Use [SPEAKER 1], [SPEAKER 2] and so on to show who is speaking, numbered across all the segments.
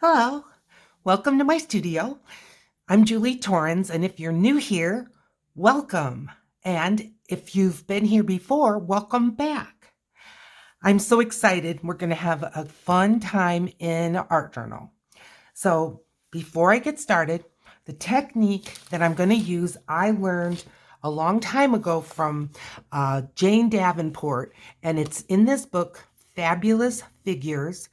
[SPEAKER 1] Hello, welcome to my studio. I'm Julie Torrens, and if you're new here, welcome. And if you've been here before, welcome back. I'm so excited. We're going to have a fun time in Art Journal. So before I get started, the technique that I'm going to use, I learned a long time ago from Jane Davenport, and it's in this book, Fabulous Figures.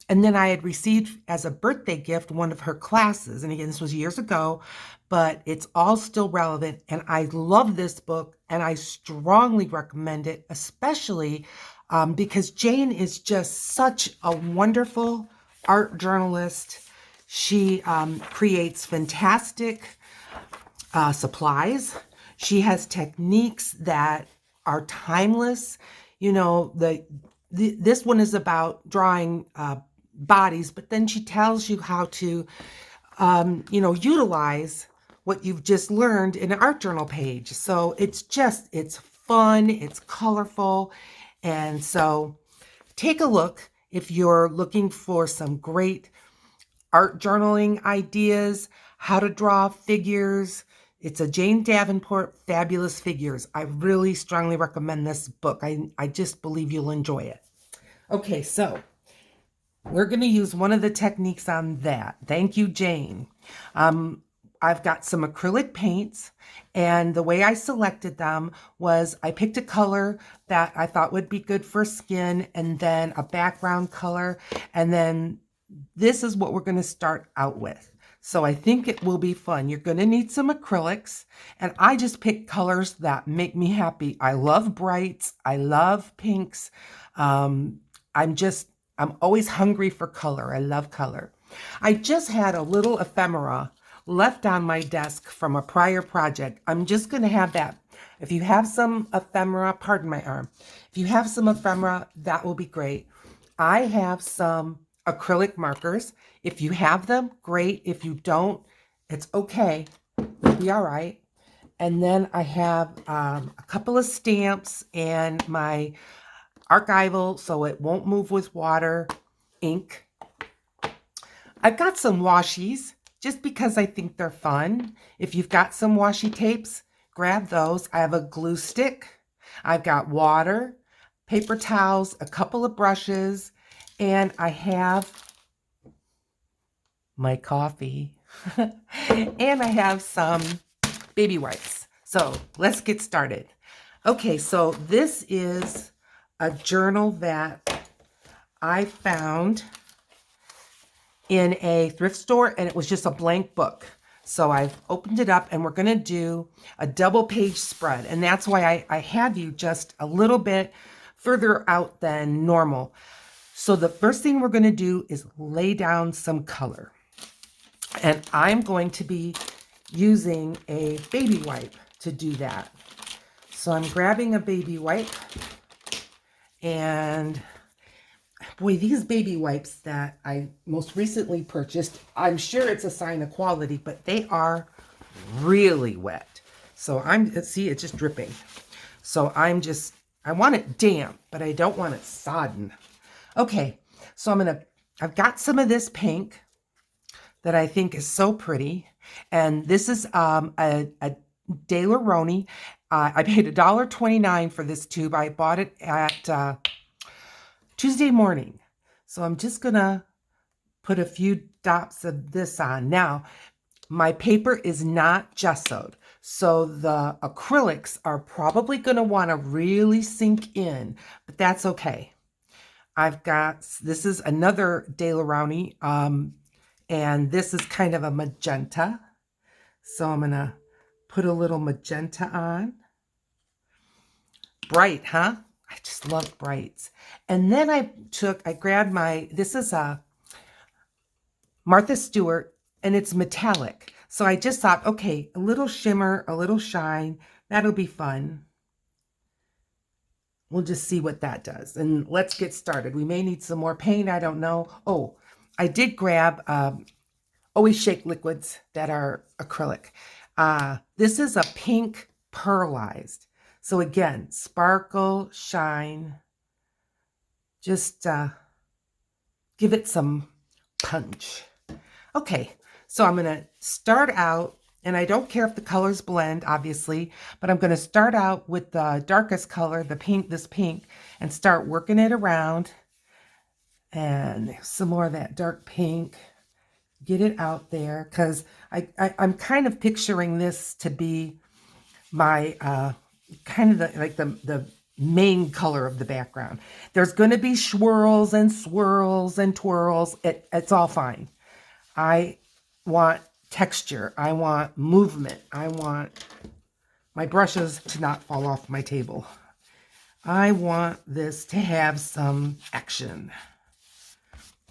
[SPEAKER 1] And then I had received as a birthday gift one of her classes. And again, this was years ago, but it's all still relevant. And I love this book and I strongly recommend it, especially because Jane is just such a wonderful art journalist. She creates fantastic supplies. She has techniques that are timeless. You know, this one is about drawing bodies, but then she tells you how to, utilize what you've just learned in an art journal page. So it's fun, it's colorful. And so take a look if you're looking for some great art journaling ideas, how to draw figures. It's a Jane Davenport Fabulous Figures. I really strongly recommend this book. I just believe you'll enjoy it. Okay, so we're going to use one of the techniques on that. Thank you, Jane. I've got some acrylic paints, and the way I selected them was I picked a color that I thought would be good for skin, and then a background color, and then this is what we're going to start out with. So I think it will be fun. You're going to need some acrylics, and I just pick colors that make me happy. I love brights. I love pinks. I'm always hungry for color. I love color. I just had a little ephemera left on my desk from a prior project. I'm just going to have that. If you have some ephemera, pardon my arm. If you have some ephemera, that will be great. I have some acrylic markers. If you have them, great. If you don't, it's okay. It'll be all right. And then I have a couple of stamps and my archival, so it won't move with water, ink. I've got some washies just because I think they're fun. If you've got some washi tapes, grab those. I have a glue stick. I've got water, paper towels, a couple of brushes, and I have my coffee. And I have some baby wipes. So let's get started. Okay, so this is a journal that I found in a thrift store, and it was just a blank book. So I've opened it up, and we're going to do a double page spread. And that's why I have you just a little bit further out than normal. So the first thing we're going to do is lay down some color. And I'm going to be using a baby wipe to do that. So I'm grabbing a baby wipe. And boy, these baby wipes that I most recently purchased, I'm sure it's a sign of quality, but they are really wet. So see, it's just dripping. So I want it damp, but I don't want it sodden. Okay, so I've got some of this pink that I think is so pretty. And this is a Daler-Rowney. I paid $1.29 for this tube. I bought it at Tuesday morning. So I'm just going to put a few dots of this on. Now, my paper is not gessoed, so the acrylics are probably going to want to really sink in, but that's okay. This is another Daler-Rowney, and this is kind of a magenta. So I'm going to put a little magenta on. Bright, huh? I just love brights. And then I grabbed this is a Martha Stewart, and it's metallic. So I just thought, okay, a little shimmer, a little shine, that'll be fun. We'll just see what that does. And let's get started. We may need some more paint, I don't know. Oh, I did grab Always Shake liquids that are acrylic. This is a pink pearlized. So again, sparkle, shine, just give it some punch. Okay, so I'm going to start out, and I don't care if the colors blend, obviously, but I'm going to start out with the darkest color, the pink, this pink, and start working it around. And some more of that dark pink. Get it out there, because I'm kind of picturing this to be my kind of the main color of the background. There's going to be swirls and swirls and twirls. It's all fine. I want texture. I want movement. I want my brushes to not fall off my table. I want this to have some action.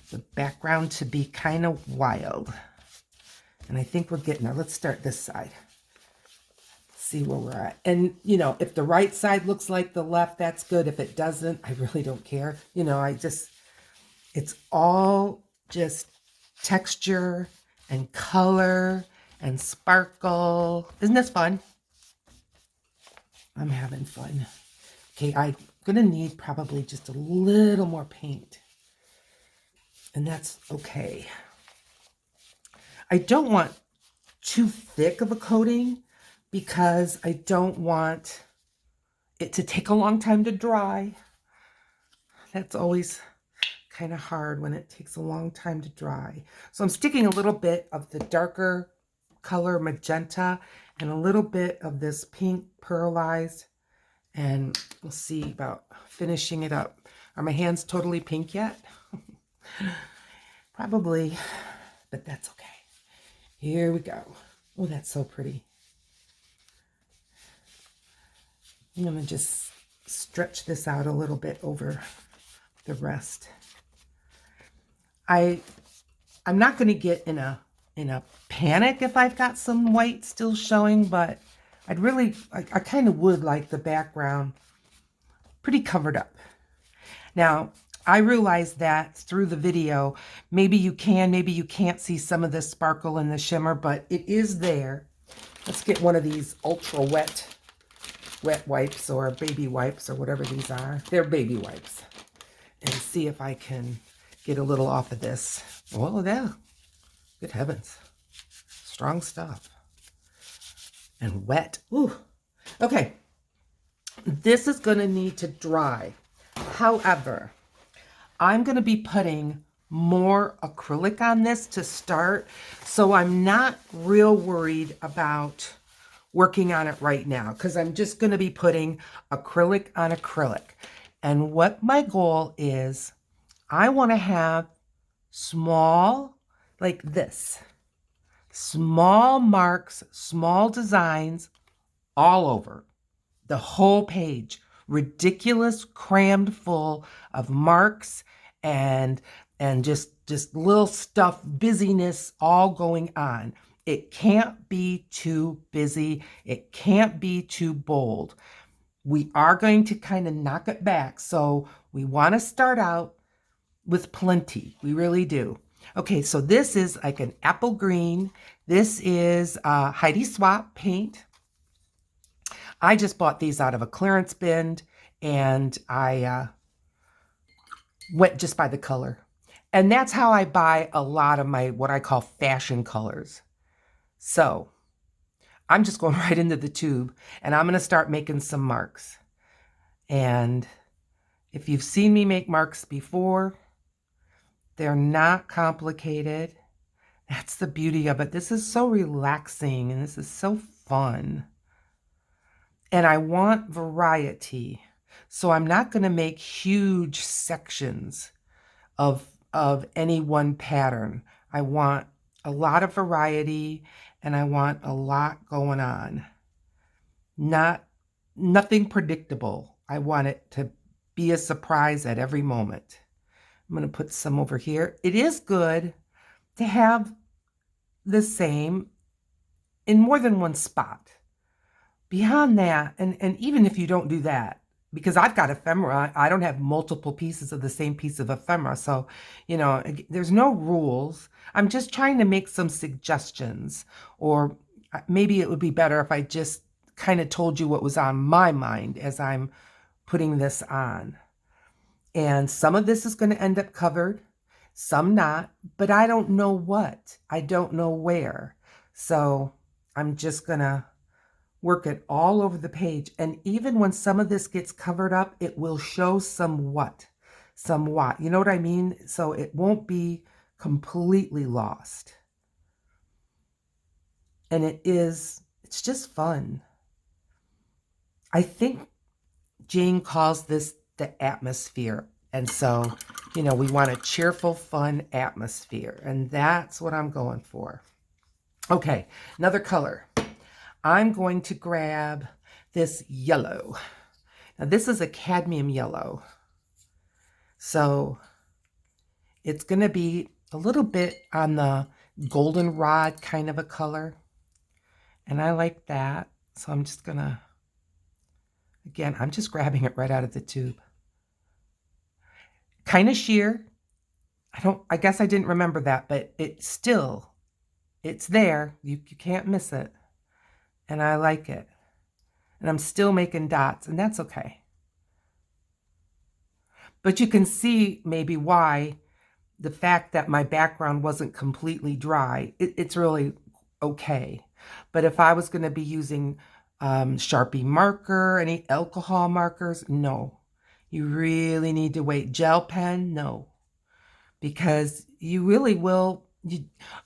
[SPEAKER 1] The background to be kind of wild. And I think we're getting there. Let's start this side. See where we're at. And, you know, if the right side looks like the left, that's good. If it doesn't, I really don't care. You know, it's all just texture and color and sparkle. Isn't this fun? I'm having fun. Okay, I'm going to need probably just a little more paint. And that's okay. I don't want too thick of a coating because I don't want it to take a long time to dry. That's always kind of hard when it takes a long time to dry. So I'm sticking a little bit of the darker color magenta and a little bit of this pink pearlized, and we'll see about finishing it up. Are my hands totally pink yet? Probably, but that's okay. Here we go. Oh, that's so pretty. I'm going to just stretch this out a little bit over the rest. I'm not going to get in a panic if I've got some white still showing, but I kind of would like the background pretty covered up. Now, I realize that through the video, maybe you can't see some of the sparkle and the shimmer, but it is there. Let's get one of these ultra wet wipes or baby wipes or whatever these are. They're baby wipes. And see if I can get a little off of this. Oh, yeah. Good heavens. Strong stuff. And wet. Ooh. Okay. This is going to need to dry. However, I'm going to be putting more acrylic on this to start, so I'm not real worried about working on it right now, because I'm just going to be putting acrylic on acrylic. And what my goal is, I want to have small, like this, small marks, small designs all over the whole page. Ridiculous, crammed full of marks and just little stuff, busyness all going on. It can't be too busy. It can't be too bold. We are going to kind of knock it back. So we want to start out with plenty. We really do. Okay, so this is like an apple green. This is Heidi Swapp paint. I just bought these out of a clearance bin, and I went just by the color. And that's how I buy a lot of my, what I call fashion colors. So I'm just going right into the tube, and I'm going to start making some marks. And if you've seen me make marks before, they're not complicated. That's the beauty of it. This is so relaxing, and this is so fun. And I want variety. So I'm not going to make huge sections of any one pattern. I want a lot of variety, and I want a lot going on. Nothing predictable. I want it to be a surprise at every moment. I'm going to put some over here. It is good to have the same in more than one spot. Beyond that, and even if you don't do that, because I've got ephemera, I don't have multiple pieces of the same piece of ephemera. So, you know, there's no rules. I'm just trying to make some suggestions, or maybe it would be better if I just kind of told you what was on my mind as I'm putting this on. And some of this is going to end up covered. some not, but I don't know what. I don't know where. So I'm just gonna work it all over the page. And even when some of this gets covered up, it will show somewhat. You know what I mean? So it won't be completely lost. And it's just fun. I think Jane calls this the atmosphere. And so, we want a cheerful, fun atmosphere. And that's what I'm going for. Okay, another color. I'm going to grab this yellow. Now, this is a cadmium yellow. So it's going to be a little bit on the goldenrod kind of a color. And I like that. So I'm just going to, again, I'm just grabbing it right out of the tube. Kind of sheer. I guess I didn't remember that, but it's there. You can't miss it. And I like it. And I'm still making dots, and that's okay. But you can see maybe why the fact that my background wasn't completely dry, it's really okay. But if I was going to be using Sharpie marker, any alcohol markers, no. You really need to wait. Gel pen, no. Because you really will,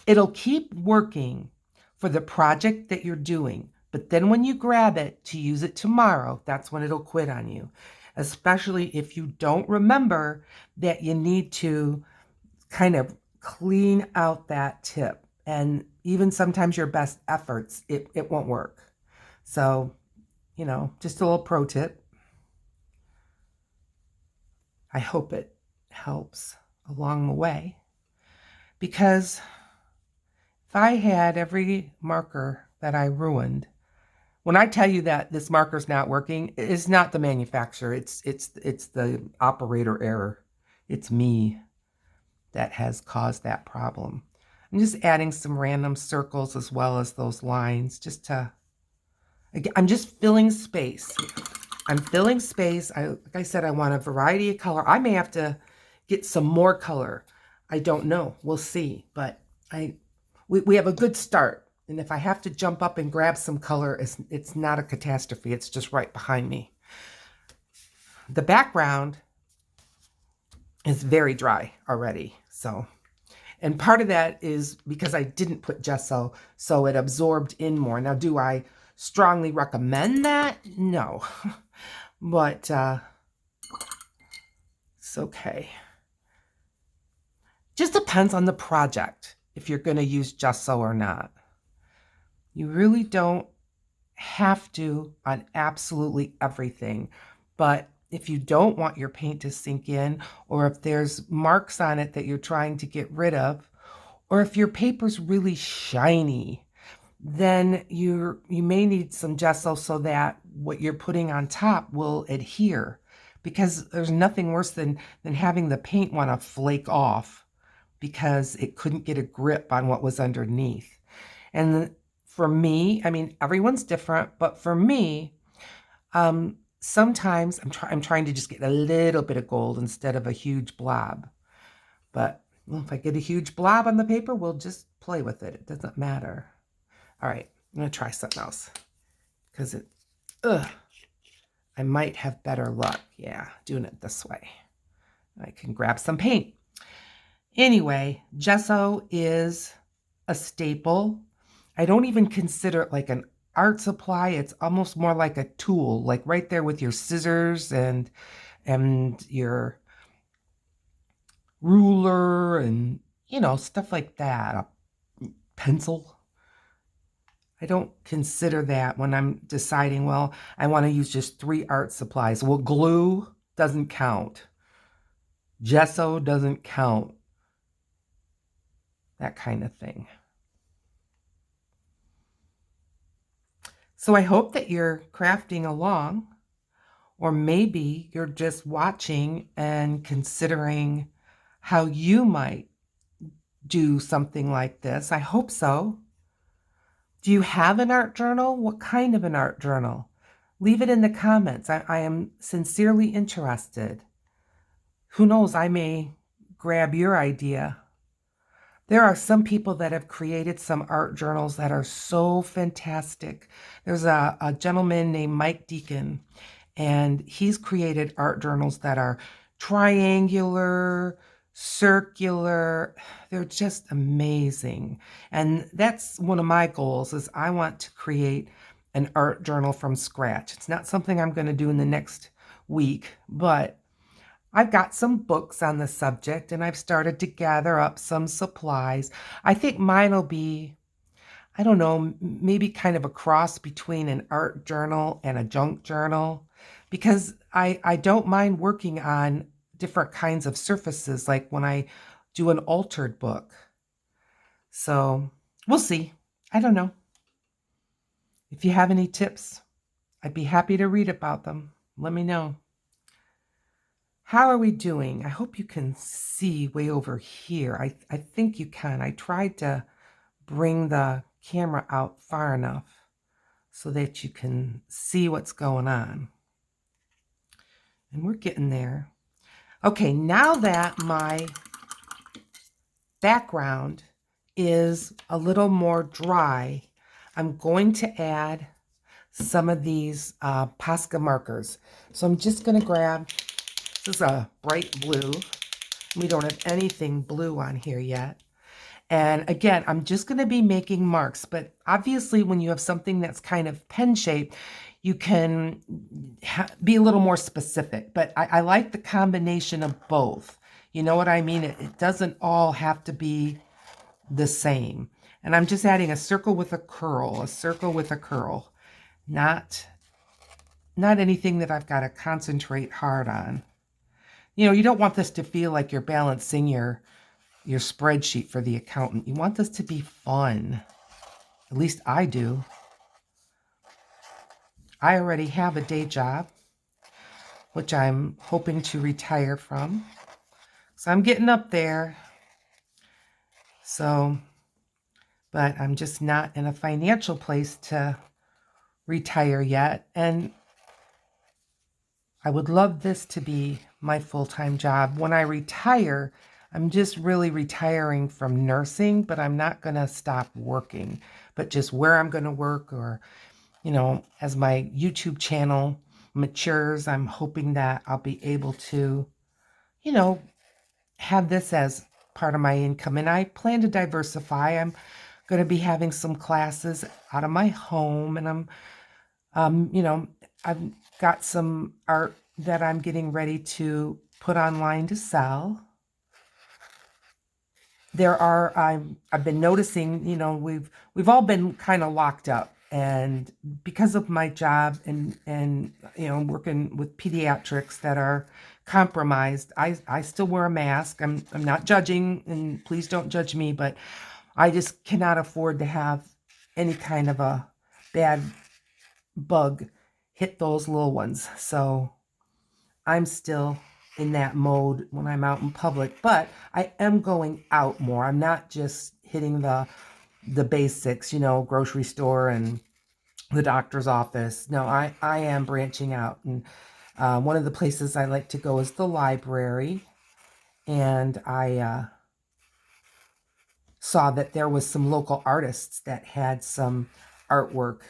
[SPEAKER 1] it'll keep working for the project that you're doing. But then when you grab it to use it tomorrow, that's when it'll quit on you. Especially if you don't remember that you need to kind of clean out that tip. And even sometimes your best efforts, it won't work. So, just a little pro tip. I hope it helps along the way. Because if I had every marker that I ruined, when I tell you that this marker's not working, it's not the manufacturer. It's the operator error. It's me that has caused that problem. I'm just adding some random circles as well as those lines I'm just filling space. I'm filling space. Like I said, I want a variety of color. I may have to get some more color. I don't know. We'll see. But we have a good start. And if I have to jump up and grab some color, it's not a catastrophe. It's just right behind me. The background is very dry already. And part of that is because I didn't put gesso, so it absorbed in more. Now, do I strongly recommend that? No. But it's okay. Just depends on the project if you're going to use gesso or not. You really don't have to on absolutely everything. But if you don't want your paint to sink in, or if there's marks on it that you're trying to get rid of, or if your paper's really shiny, then you may need some gesso so that what you're putting on top will adhere. Because there's nothing worse than having the paint want to flake off because it couldn't get a grip on what was underneath. And for me, I mean, everyone's different, but for me, sometimes I'm trying to just get a little bit of gold instead of a huge blob. But if I get a huge blob on the paper, we'll just play with it. It doesn't matter. All right, I'm going to try something else because I might have better luck. Yeah, doing it this way. I can grab some paint. Anyway, gesso is a staple. I don't even consider it like an art supply. It's almost more like a tool, like right there with your scissors and your ruler and, stuff like that. A pencil. I don't consider that when I'm deciding, well, I want to use just 3 art supplies. Well, glue doesn't count. Gesso doesn't count. That kind of thing. So I hope that you're crafting along, or maybe you're just watching and considering how you might do something like this. I hope so. Do you have an art journal? What kind of an art journal? Leave it in the comments. I am sincerely interested. Who knows, I may grab your idea. There are some people that have created some art journals that are so fantastic. There's a gentleman named Mike Deacon, and he's created art journals that are triangular, circular. They're just amazing. And that's one of my goals, is I want to create an art journal from scratch. It's not something I'm going to do in the next week, but I've got some books on the subject, and I've started to gather up some supplies. I think mine will be, I don't know, maybe kind of a cross between an art journal and a junk journal, because I don't mind working on different kinds of surfaces, like when I do an altered book. So we'll see. I don't know. If you have any tips, I'd be happy to read about them. Let me know. How are we doing? I hope you can see way over here. I think you can. I tried to bring the camera out far enough so that you can see what's going on. And we're getting there. Okay, now that my background is a little more dry, I'm going to add some of these Posca markers. So I'm just going to grab, this is a bright blue. We don't have anything blue on here yet. And again, I'm just going to be making marks, but obviously when you have something that's kind of pen-shaped, you can be a little more specific. But I like the combination of both. You know what I mean? It doesn't all have to be the same. And I'm just adding a circle with a curl, a circle with a curl. Not anything that I've got to concentrate hard on. You know, you don't want this to feel like you're balancing your spreadsheet for the accountant. You want this to be fun. At least I do. I already have a day job, which I'm hoping to retire from. So I'm getting up there. So, but I'm just not in a financial place to retire yet. And I would love this to be my full-time job. When I retire, I'm just really retiring from nursing, but I'm not going to stop working. But just where I'm going to work, or, you know, as my YouTube channel matures, I'm hoping that I'll be able to, you know, have this as part of my income. And I plan to diversify. I'm going to be having some classes out of my home, and you know, I've got some art that I'm getting ready to put online to sell. There are, I've been noticing, you know, we've all been kind of locked up, and because of my job and you know, working with pediatrics that are compromised, I still wear a mask. I'm not judging, and please don't judge me, but I just cannot afford to have any kind of a bad bug hit those little ones. So I'm still in that mode when I'm out in public, but I am going out more. I'm not just hitting the basics, you know, grocery store and the doctor's office. No, I am branching out. And one of the places I like to go is the library. And I saw that there was some local artists that had some artwork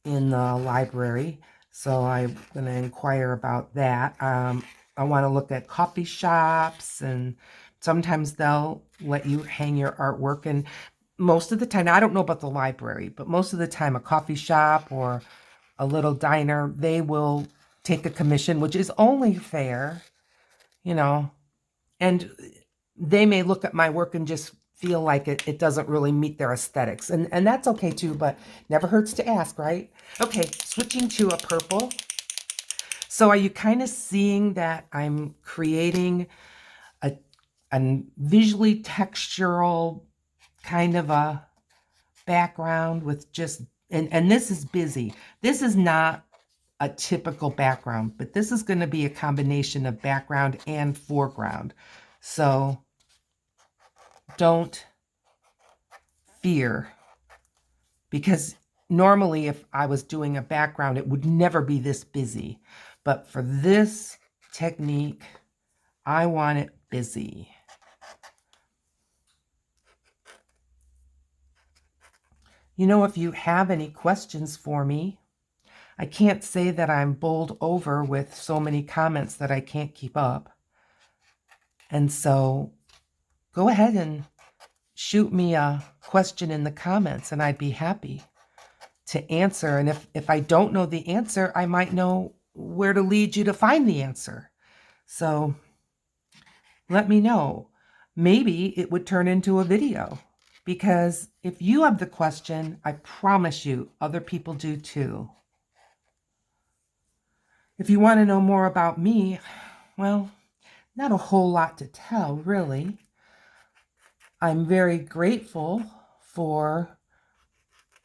[SPEAKER 1] in the library. So I'm going to inquire about that. I want to look at coffee shops, and sometimes they'll let you hang your artwork. And most of the time, I don't know about the library, but most of the time a coffee shop or a little diner, they will take a commission, which is only fair, you know, and they may look at my work and just feel like it doesn't really meet their aesthetics. And that's okay too, but never hurts to ask, right? Okay, switching to a purple. So are you kind of seeing that I'm creating a visually textural kind of a background with just, and this is busy. This is not a typical background, but this is going to be a combination of background and foreground. So don't fear, because normally if I was doing a background, it would never be this busy. But for this technique, I want it busy. If you have any questions for me, I can't say that I'm bowled over with so many comments that I can't keep up. And so go ahead and shoot me a question in the comments and I'd be happy to answer. And if I don't know the answer, I might know where to lead you to find the answer. So let me know. Maybe it would turn into a video, because if you have the question, I promise you other people do too. If you want to know more about me, well, not a whole lot to tell, really. I'm very grateful for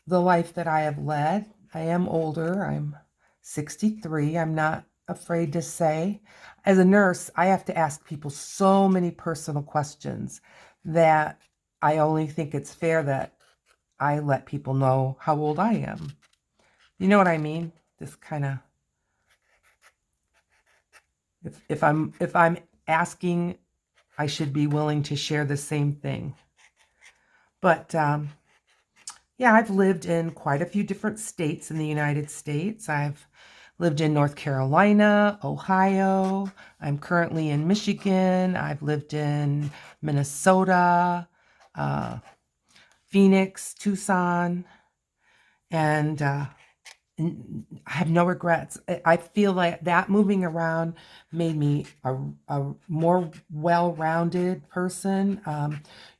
[SPEAKER 1] the life that I have led. I am older. I'm 63. I'm not afraid to say. As a nurse, I have to ask people so many personal questions that I only think it's fair that I let people know how old I am. You know what I mean? This kind of, if I'm asking, I should be willing to share the same thing. But yeah, I've lived in quite a few different states in the United States. I've lived in North Carolina, Ohio. I'm currently in Michigan. I've lived in Minnesota, Phoenix, Tucson, and I have no regrets. I feel like that moving around made me a more well-rounded person.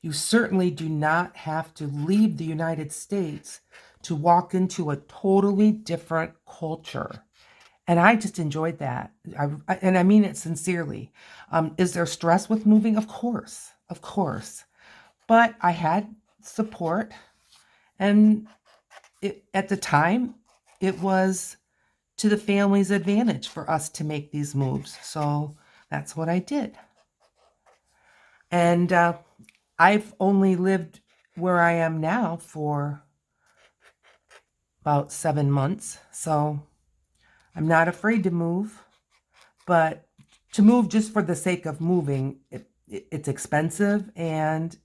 [SPEAKER 1] You certainly do not have to leave the United States to walk into a totally different culture. And I just enjoyed that. And I mean it sincerely. Is there stress with moving? Of course, of course. But I had support. And at the time, it was to the family's advantage for us to make these moves. So that's what I did. And I've only lived where I am now for about 7 months. So I'm not afraid to move. But to move just for the sake of moving, it's expensive and,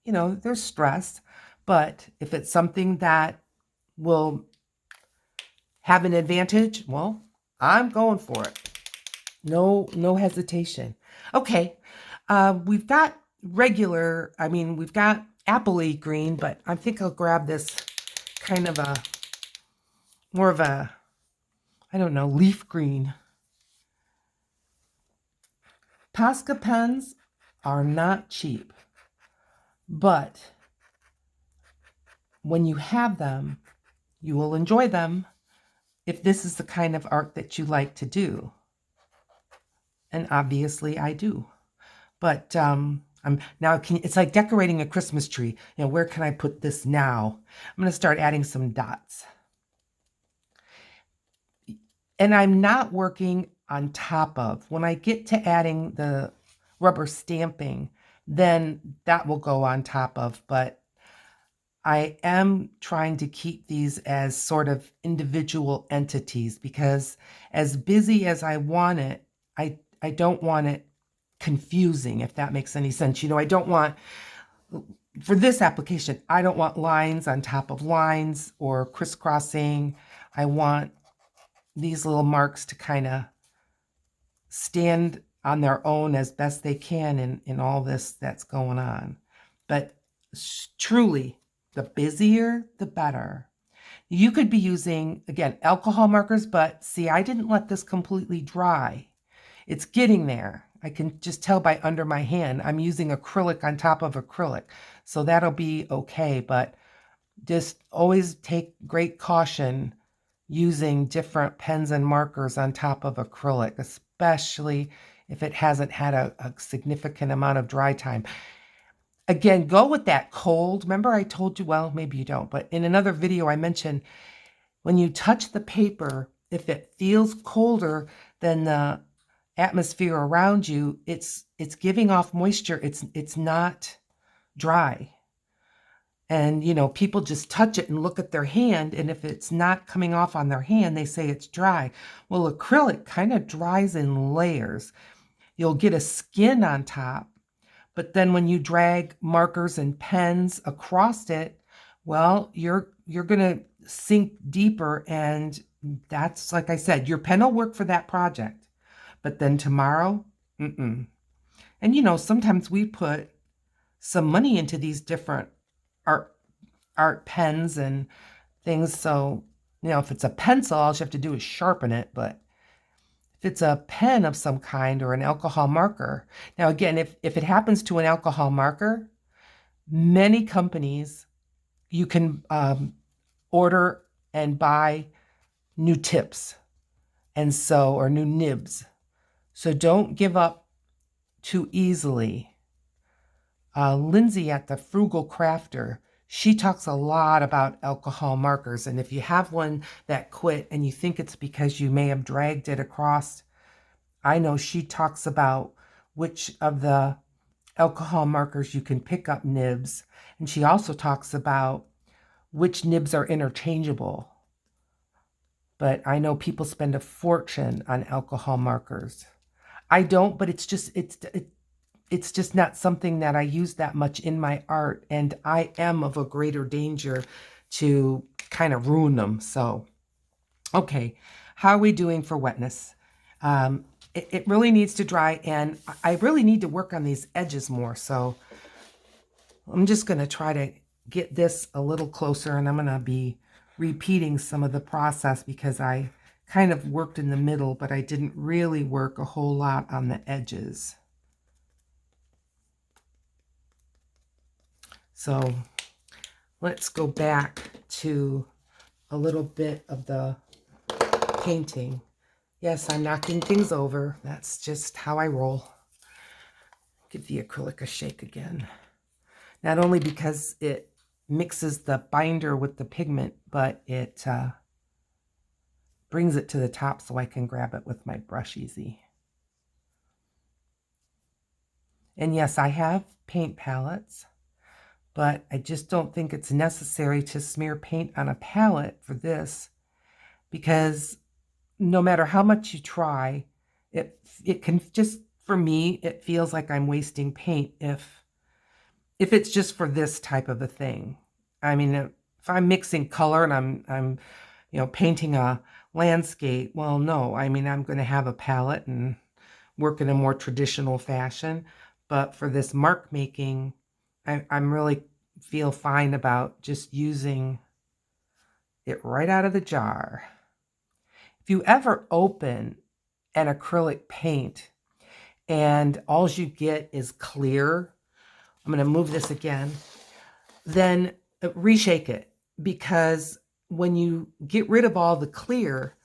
[SPEAKER 1] there's stress. But if it's something that will have an advantage, well, I'm going for it. No hesitation. Okay, we've got we've got appley green, but I think I'll grab this kind of more of a, I don't know, leaf green. Posca pens are not cheap, but when you have them, you will enjoy them if this is the kind of art that you like to do. And obviously I do. But it's like decorating a Christmas tree. Where can I put this now? I'm going to start adding some dots. And I'm not working on top of. When I get to adding the rubber stamping, then that will go on top of. But I am trying to keep these as sort of individual entities, because as busy as I want it, I don't want it confusing, if that makes any sense. I don't want, for this application, I don't want lines on top of lines or crisscrossing. I want these little marks to kind of stand on their own as best they can in all this that's going on. But truly, the busier, the better. You could be using, again, alcohol markers, but see, I didn't let this completely dry. It's getting there. I can just tell by under my hand. I'm using acrylic on top of acrylic, so that'll be okay. But just always take great caution using different pens and markers on top of acrylic, especially if it hasn't had a significant amount of dry time. Again, go with that cold. Remember I told you, well, maybe you don't, but in another video I mentioned when you touch the paper, if it feels colder than the atmosphere around you, it's giving off moisture. It's not dry. And people just touch it and look at their hand, and if it's not coming off on their hand, they say it's dry. Well, acrylic kind of dries in layers. You'll get a skin on top, but then when you drag markers and pens across it, Well, you're going to sink deeper, and that's, like I said, your pen will work for that project. But then tomorrow, mm-mm. And sometimes we put some money into these different art art pens and things. So, if it's a pencil, all you have to do is sharpen it. But if it's a pen of some kind or an alcohol marker, now again, if it happens to an alcohol marker, many companies you can order and buy new tips or new nibs. So don't give up too easily. Lindsay at the Frugal Crafter, she talks a lot about alcohol markers. And if you have one that quit and you think it's because you may have dragged it across, I know she talks about which of the alcohol markers you can pick up nibs. And she also talks about which nibs are interchangeable. But I know people spend a fortune on alcohol markers. I don't, but it's just not something that I use that much in my art, and I am of a greater danger to kind of ruin them. So, okay, how are we doing for wetness? It really needs to dry, and I really need to work on these edges more. So I'm just going to try to get this a little closer, and I'm going to be repeating some of the process because I kind of worked in the middle, but I didn't really work a whole lot on the edges. So let's go back to a little bit of the painting. Yes, I'm knocking things over. That's just how I roll. Give the acrylic a shake again. Not only because it mixes the binder with the pigment, but it brings it to the top so I can grab it with my brush easy. And yes, I have paint palettes, but I just don't think it's necessary to smear paint on a palette for this, because no matter how much you try, it can just, for me, it feels like I'm wasting paint if it's just for this type of a thing. I mean, if I'm mixing color and I'm painting a landscape, well, no, I mean, I'm going to have a palette and work in a more traditional fashion. But for this mark making, I'm really feel fine about just using it right out of the jar. If you ever open an acrylic paint and all you get is clear, I'm going to move this again, then reshake it, because when you get rid of all the clear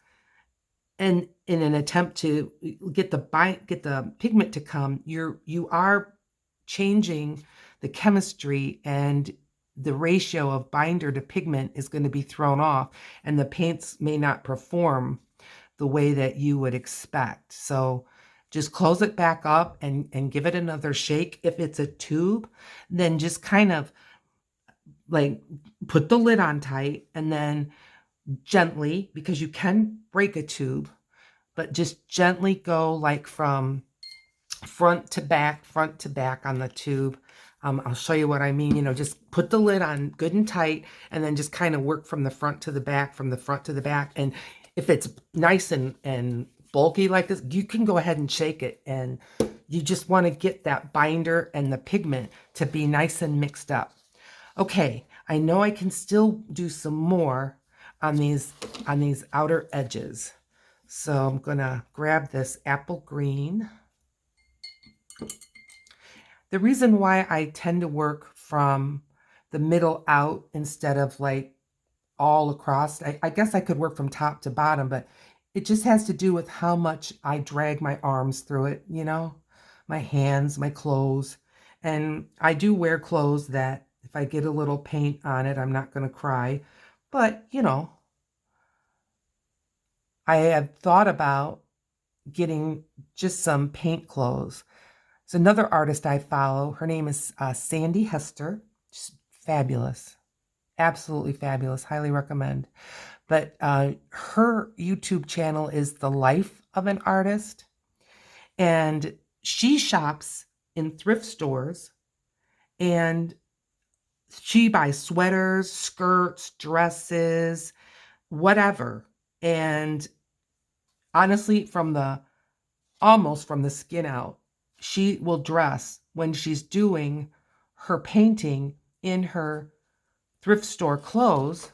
[SPEAKER 1] and in an attempt to get the pigment to come, you are changing the chemistry, and the ratio of binder to pigment is going to be thrown off, and the paints may not perform the way that you would expect. So just close it back up and give it another shake. If it's a tube, then just kind of like put the lid on tight, and then gently, because you can break a tube, but just gently go like from front to back on the tube. I'll show you what I mean. Just put the lid on good and tight, and then just kind of work from the front to the back, from the front to the back. And if it's nice and bulky like this, you can go ahead and shake it. And you just want to get that binder and the pigment to be nice and mixed up. Okay, I know I can still do some more on these outer edges. So I'm gonna grab this apple green. The reason why I tend to work from the middle out instead of like all across, I guess I could work from top to bottom, but it just has to do with how much I drag my arms through it, my hands, my clothes. And I do wear clothes that if I get a little paint on it, I'm not going to cry. But, I have thought about getting just some paint clothes. There's another artist I follow. Her name is Sandy Hester. Just fabulous. Absolutely fabulous. Highly recommend. But her YouTube channel is The Life of an Artist. And she shops in thrift stores. And She buys sweaters, skirts, dresses, whatever. And honestly, almost from the skin out, she will dress when she's doing her painting in her thrift store clothes.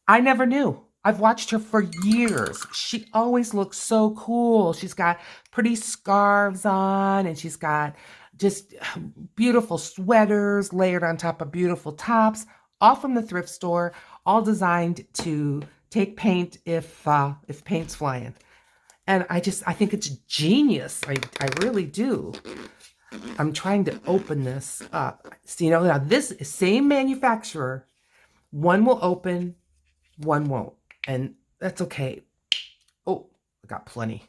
[SPEAKER 1] I never knew. I've watched her for years. She always looks so cool. She's got pretty scarves on, and she's got just beautiful sweaters layered on top of beautiful tops, all from the thrift store, all designed to take paint if paint's flying. And I think it's genius. I really do. I'm trying to open this up. So, now this same manufacturer, one will open, one won't. And that's okay. Oh, I got plenty.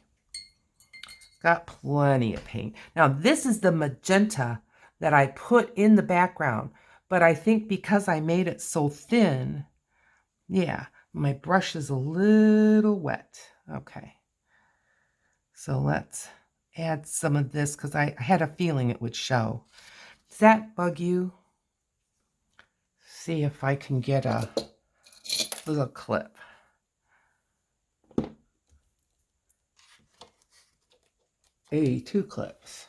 [SPEAKER 1] Got plenty of paint. Now, this is the magenta that I put in the background. But I think because I made it so thin, yeah, my brush is a little wet. Okay. So let's add some of this because I had a feeling it would show. Does that bug you? See if I can get a little clip. Hey, 2 clips.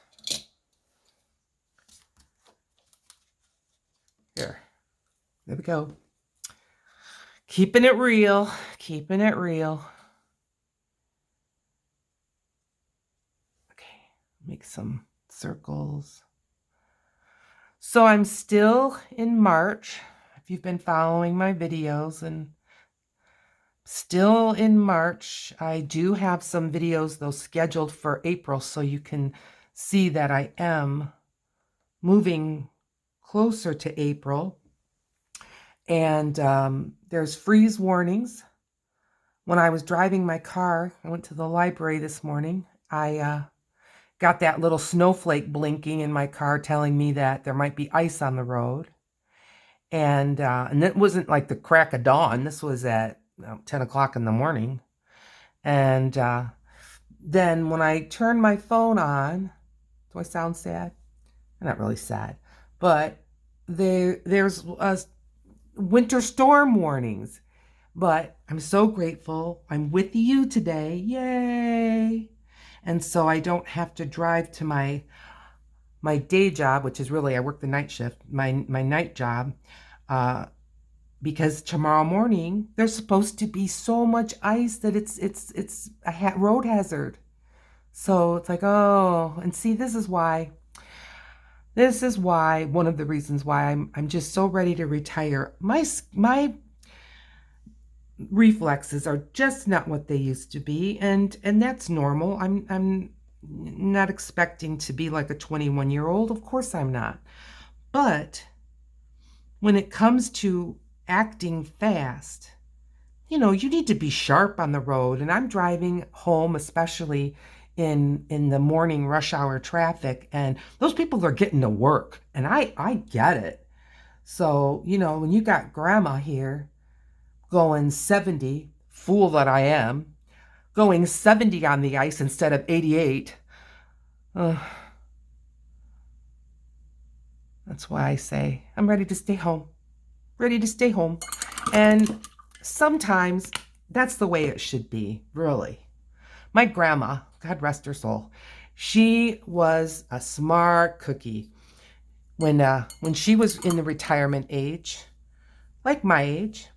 [SPEAKER 1] Here. There we go. Keeping it real. Keeping it real. Okay. Make some circles. So I'm still in March. If you've been following my videos, and still in March, I do have some videos though scheduled for April, so you can see that I am moving closer to April. And there's freeze warnings. When I was driving my car, I went to the library this morning. I got that little snowflake blinking in my car telling me that there might be ice on the road. And it wasn't like the crack of dawn. This was at 10 o'clock in the morning. And then when I turned my phone on, do I sound sad? I'm not really sad. But there's winter storm warnings. But I'm so grateful. I'm with you today. Yay! And so I don't have to drive to my day job, which is really, I work the night shift, my night job, because tomorrow morning there's supposed to be so much ice that it's a road hazard. So it's like, oh, and see, this is why one of the reasons why I'm just so ready to retire. My reflexes are just not what they used to be, and that's normal. I'm not expecting to be like a 21-year-old. Of course I'm not. But when it comes to acting fast, you need to be sharp on the road. And I'm driving home, especially in the morning rush hour traffic, and those people are getting to work, and I get it. So, when you got grandma here going 70, fool that I am, going 70 on the ice instead of 88. That's why I say I'm ready to stay home. Ready to stay home. And sometimes that's the way it should be, really. My grandma, God rest her soul, she was a smart cookie. When she was in the retirement age, like my age,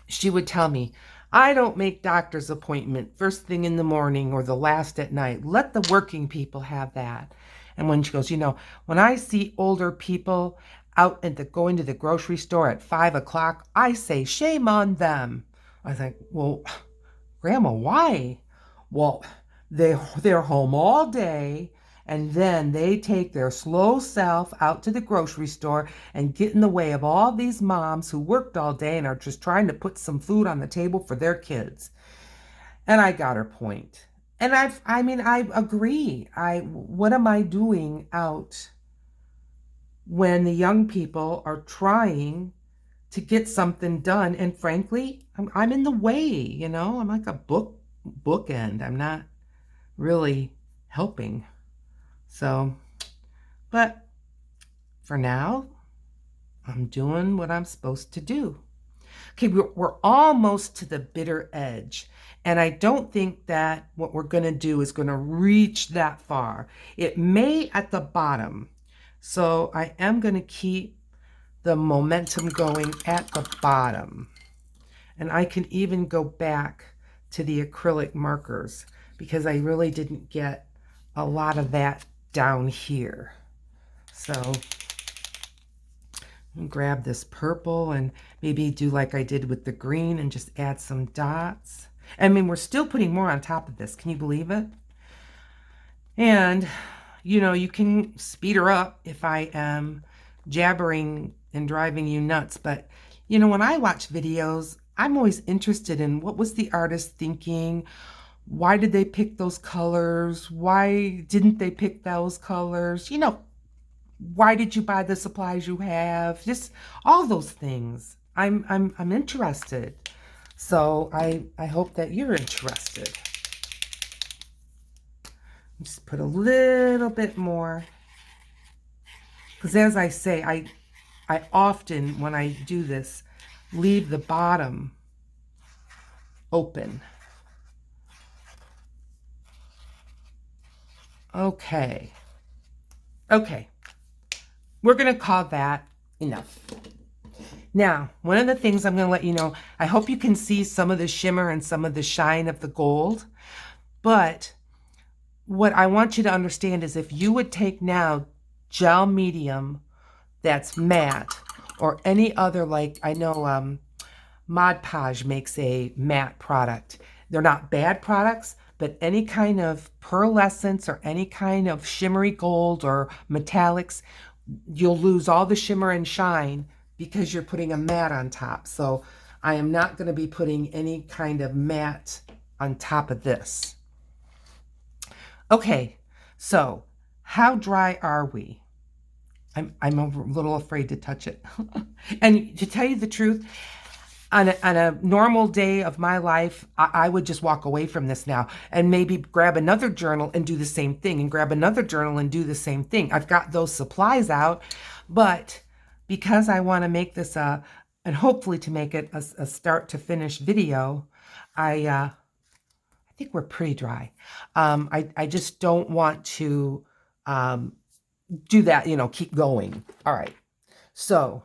[SPEAKER 1] she would tell me, I don't make doctor's appointment first thing in the morning or the last at night. Let the working people have that. And when she goes, when I see older people out going to the grocery store at 5 o'clock, I say, shame on them. I think, well, Grandma, why? Well, they're home all day, and then they take their slow self out to the grocery store and get in the way of all these moms who worked all day and are just trying to put some food on the table for their kids. And I got her point. And I agree. What am I doing out when the young people are trying to get something done? And frankly, I'm in the way, I'm like a bookend. I'm not really helping. So, but for now, I'm doing what I'm supposed to do. Okay, we're almost to the bitter edge. And I don't think that what we're going to do is going to reach that far. It may at the bottom. So I am going to keep the momentum going at the bottom. And I can even go back to the acrylic markers because I really didn't get a lot of that down here. So grab this purple and maybe do like I did with the green and just add some dots. I mean, we're still putting more on top of this. Can you believe it? And, you know, you can speed her up if I am jabbering and driving you nuts. But, you know, when I watch videos, I'm always interested in what was the artist thinking? Why did they pick those colors? Why didn't they pick those colors? You know, why did you buy the supplies you have? Just all those things. I'm interested. So I hope that you're interested. Just put a little bit more. Because as I say, I often, when I do this, leave the bottom open. Okay. Okay. We're going to call that enough. Now, one of the things I'm going to let you know, I hope you can see some of the shimmer and some of the shine of the gold. But what I want you to understand is if you would take now gel medium that's matte or any other, like I know Mod Podge makes a matte product. They're not bad products, but any kind of pearlescence or any kind of shimmery gold or metallics, you'll lose all the shimmer and shine because you're putting a matte on top. So I am not going to be putting any kind of matte on top of this. Okay, so how dry are we? I'm a little afraid to touch it. And to tell you the truth, on a normal day of my life, I would just walk away from this now and maybe grab another journal and do the same thing and grab another journal and do the same thing. I've got those supplies out, but because I want to make this and hopefully to make it a start to finish video, I think we're pretty dry. I just don't want to do that, you know, keep going. All right. So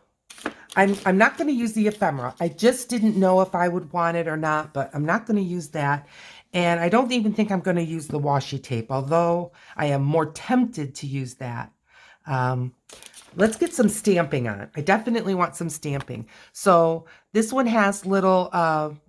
[SPEAKER 1] I'm not going to use the ephemera. I just didn't know if I would want it or not, but I'm not going to use that. And I don't even think I'm going to use the washi tape, although I am more tempted to use that. Let's get some stamping on. I definitely want some stamping. So this one has little,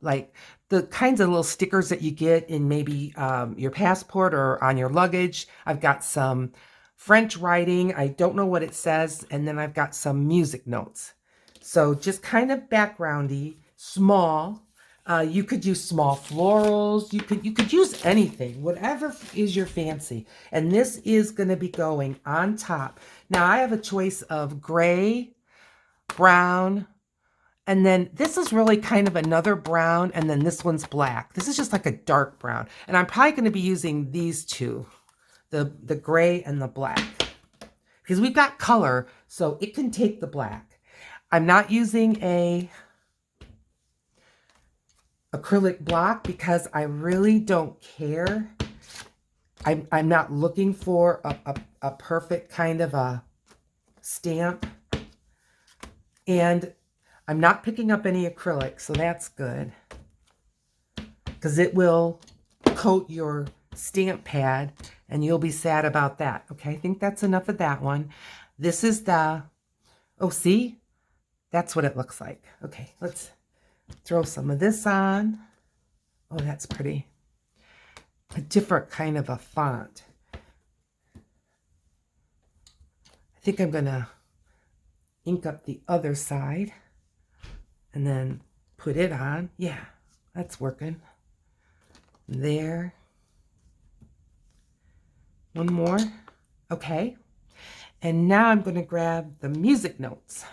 [SPEAKER 1] like the kinds of little stickers that you get in maybe your passport or on your luggage. I've got some French writing. I don't know what it says. And then I've got some music notes. So just kind of backgroundy, small. You could use small florals. You could use anything, whatever is your fancy. And this is going to be going on top. Now I have a choice of gray, brown, and then this is really kind of another brown, and then this one's black. This is just like a dark brown. And I'm probably going to be using these two, the gray and the black, because we've got color, so it can take the black. I'm not using a acrylic block because I really don't care. I'm not looking for a perfect kind of a stamp. And I'm not picking up any acrylic, so that's good. Because it will coat your stamp pad and you'll be sad about that. Okay, I think that's enough of that one. This is the, oh, see? That's what it looks like. Okay, let's throw some of this on. Oh, that's pretty. A different kind of a font. I think I'm going to ink up the other side and then put it on. Yeah, that's working. There. One more. Okay. And now I'm going to grab the music notes.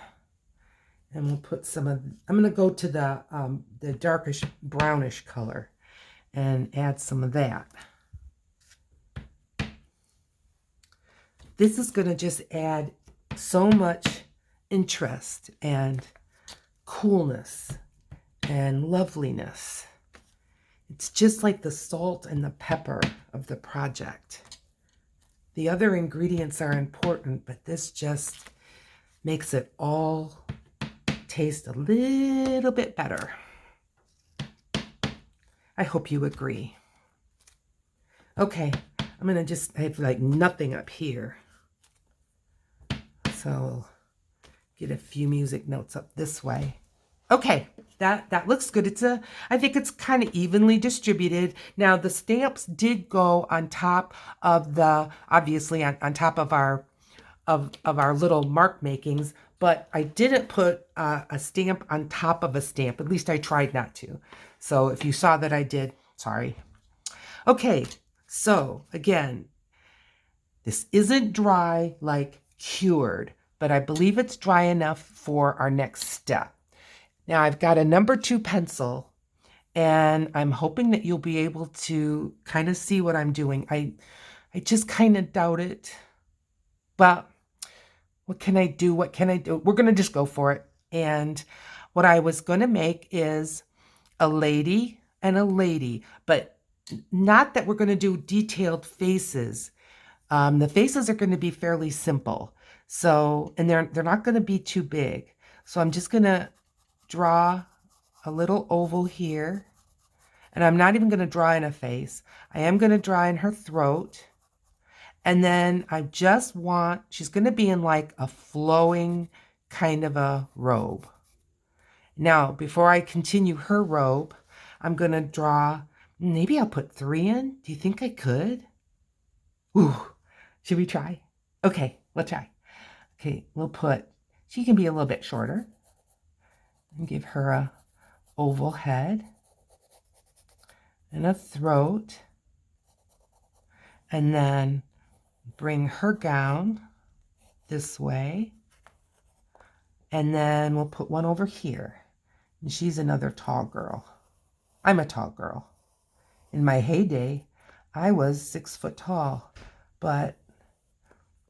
[SPEAKER 1] And we'll put some of, I'm going to go to the darkish brownish color and add some of that. This is going to just add so much interest and coolness and loveliness. It's just like the salt and the pepper of the project. The other ingredients are important, but this just makes it all taste a little bit better. I hope you agree. Okay, I'm gonna I have like nothing up here. So I'll get a few music notes up this way. Okay, that looks good. I think it's kind of evenly distributed. Now the stamps did go on top of obviously on top of our little mark makings, but I didn't put a stamp on top of a stamp. At least I tried not to. So if you saw that I did, sorry. Okay, so again, this isn't dry like cured, but I believe it's dry enough for our next step. Now I've got a number 2 pencil, and I'm hoping that you'll be able to kind of see what I'm doing. I just kind of doubt it, but what can I do? What can I do? We're going to just go for it. And what I was going to make is a lady and a lady, but not that we're going to do detailed faces. The faces are going to be fairly simple. So, and they're not going to be too big. So I'm just going to draw a little oval here. And I'm not even going to draw in a face. I am going to draw in her throat. And then I just want, she's going to be in like a flowing kind of a robe. Now, before I continue her robe, I'm going to draw, maybe I'll put 3 in. Do you think I could? Ooh, should we try? Okay, we'll try. Okay, we'll put, she can be a little bit shorter. And give her a oval head and a throat. And then bring her gown this way. And then we'll put one over here. And she's another tall girl. I'm a tall girl. In my heyday, I was 6 foot tall. But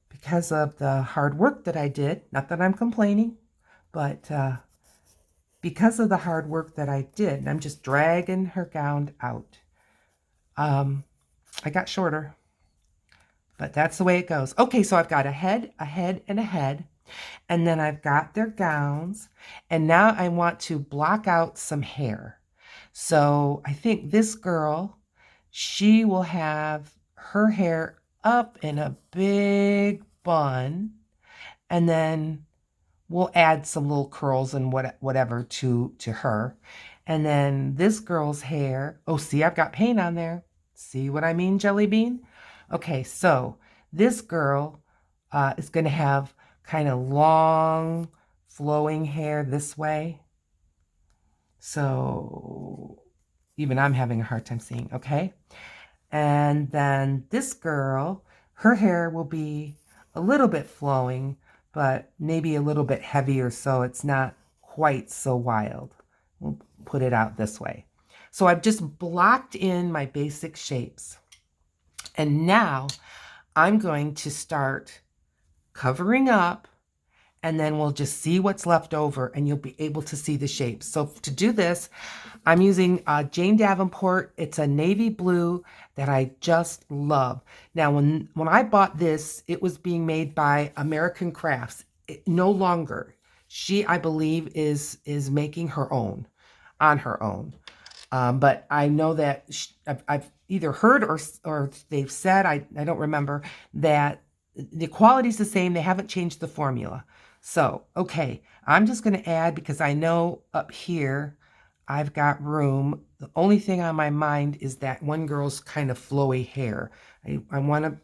[SPEAKER 1] because of the hard work that I did, not that I'm complaining, but because of the hard work that I did, and I'm just dragging her gown out, I got shorter. But that's the way it goes. Okay, so I've got a head, and a head. And then I've got their gowns. And now I want to block out some hair. So I think this girl, she will have her hair up in a big bun. And then we'll add some little curls and whatever to her. And then this girl's hair, oh, see, I've got paint on there. See what I mean, Jelly Bean? Okay, so this girl is going to have kind of long, flowing hair this way. So even I'm having a hard time seeing, okay? And then this girl, her hair will be a little bit flowing, but maybe a little bit heavier so it's not quite so wild. We'll put it out this way. So I've just blocked in my basic shapes. And now I'm going to start covering up, and then we'll just see what's left over and you'll be able to see the shapes. So to do this, I'm using Jane Davenport. It's a navy blue that I just love. Now, when I bought this, it was being made by American Crafts. No longer. She, I believe, is making her own, on her own. But I know that I've either heard or they've said, I don't remember, that the quality's the same. They haven't changed the formula. So, okay, I'm just going to add, because I know up here I've got room. The only thing on my mind is that one girl's kind of flowy hair. I want to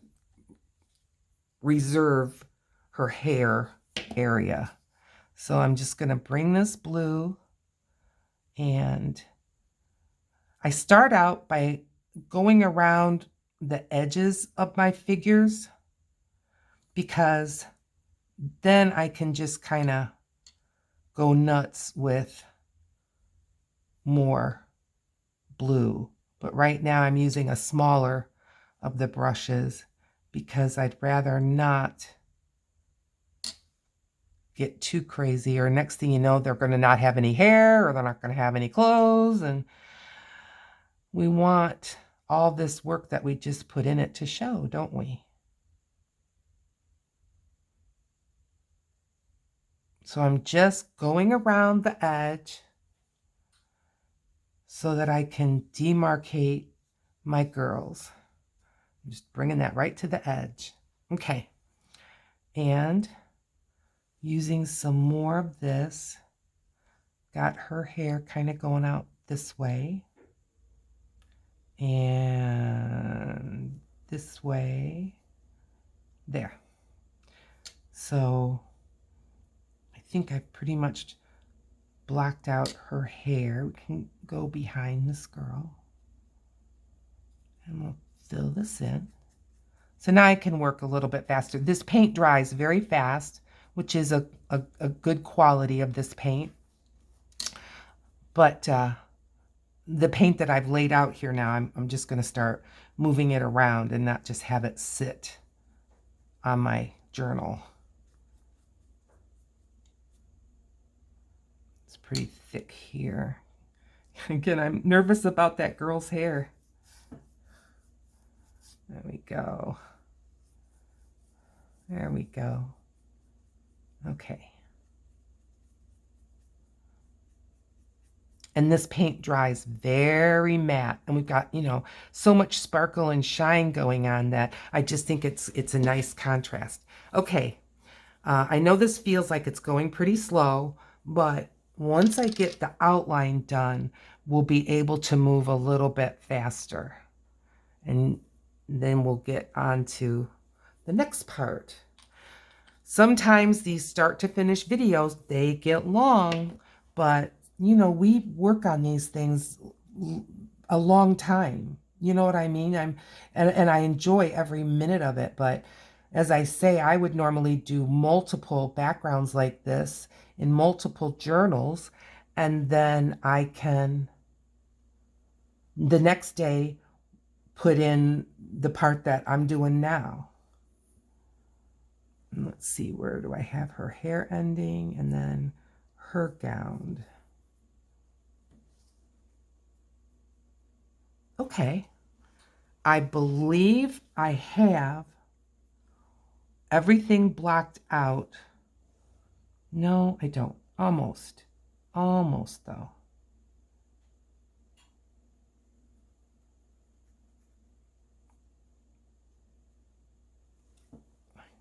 [SPEAKER 1] reserve her hair area. So I'm just going to bring this blue, and I start out by going around the edges of my figures, because then I can just kind of go nuts with more blue. But right now I'm using a smaller of the brushes because I'd rather not get too crazy, or next thing you know, they're going to not have any hair, or they're not going to have any clothes, and we want all this work that we just put in it to show, don't we? So I'm just going around the edge so that I can demarcate my girls. I'm just bringing that right to the edge. Okay. And using some more of this, got her hair kind of going out this way and this way. There. So I think I pretty much blocked out her hair. We can go behind this girl and we'll fill this in. So now I can work a little bit faster. This paint dries very fast, which is a good quality of this paint. But the paint that I've laid out here now, I'm just going to start moving it around and not just have it sit on my journal. It's pretty thick here. Again, I'm nervous about that girl's hair. There we go. There we go. Okay. And this paint dries very matte, and we've got, you know, so much sparkle and shine going on that I just think it's a nice contrast. Okay, I know this feels like it's going pretty slow, but once I get the outline done, we'll be able to move a little bit faster. And then we'll get on to the next part. Sometimes these start to finish videos, they get long, but you know, we work on these things a long time. You know what I mean? And I enjoy every minute of it, but as I say, I would normally do multiple backgrounds like this in multiple journals, and then I can the next day put in the part that I'm doing now. And let's see, where do I have her hair ending and then her gown? Okay, I believe I have everything blocked out. No, I don't. Almost. Almost, though.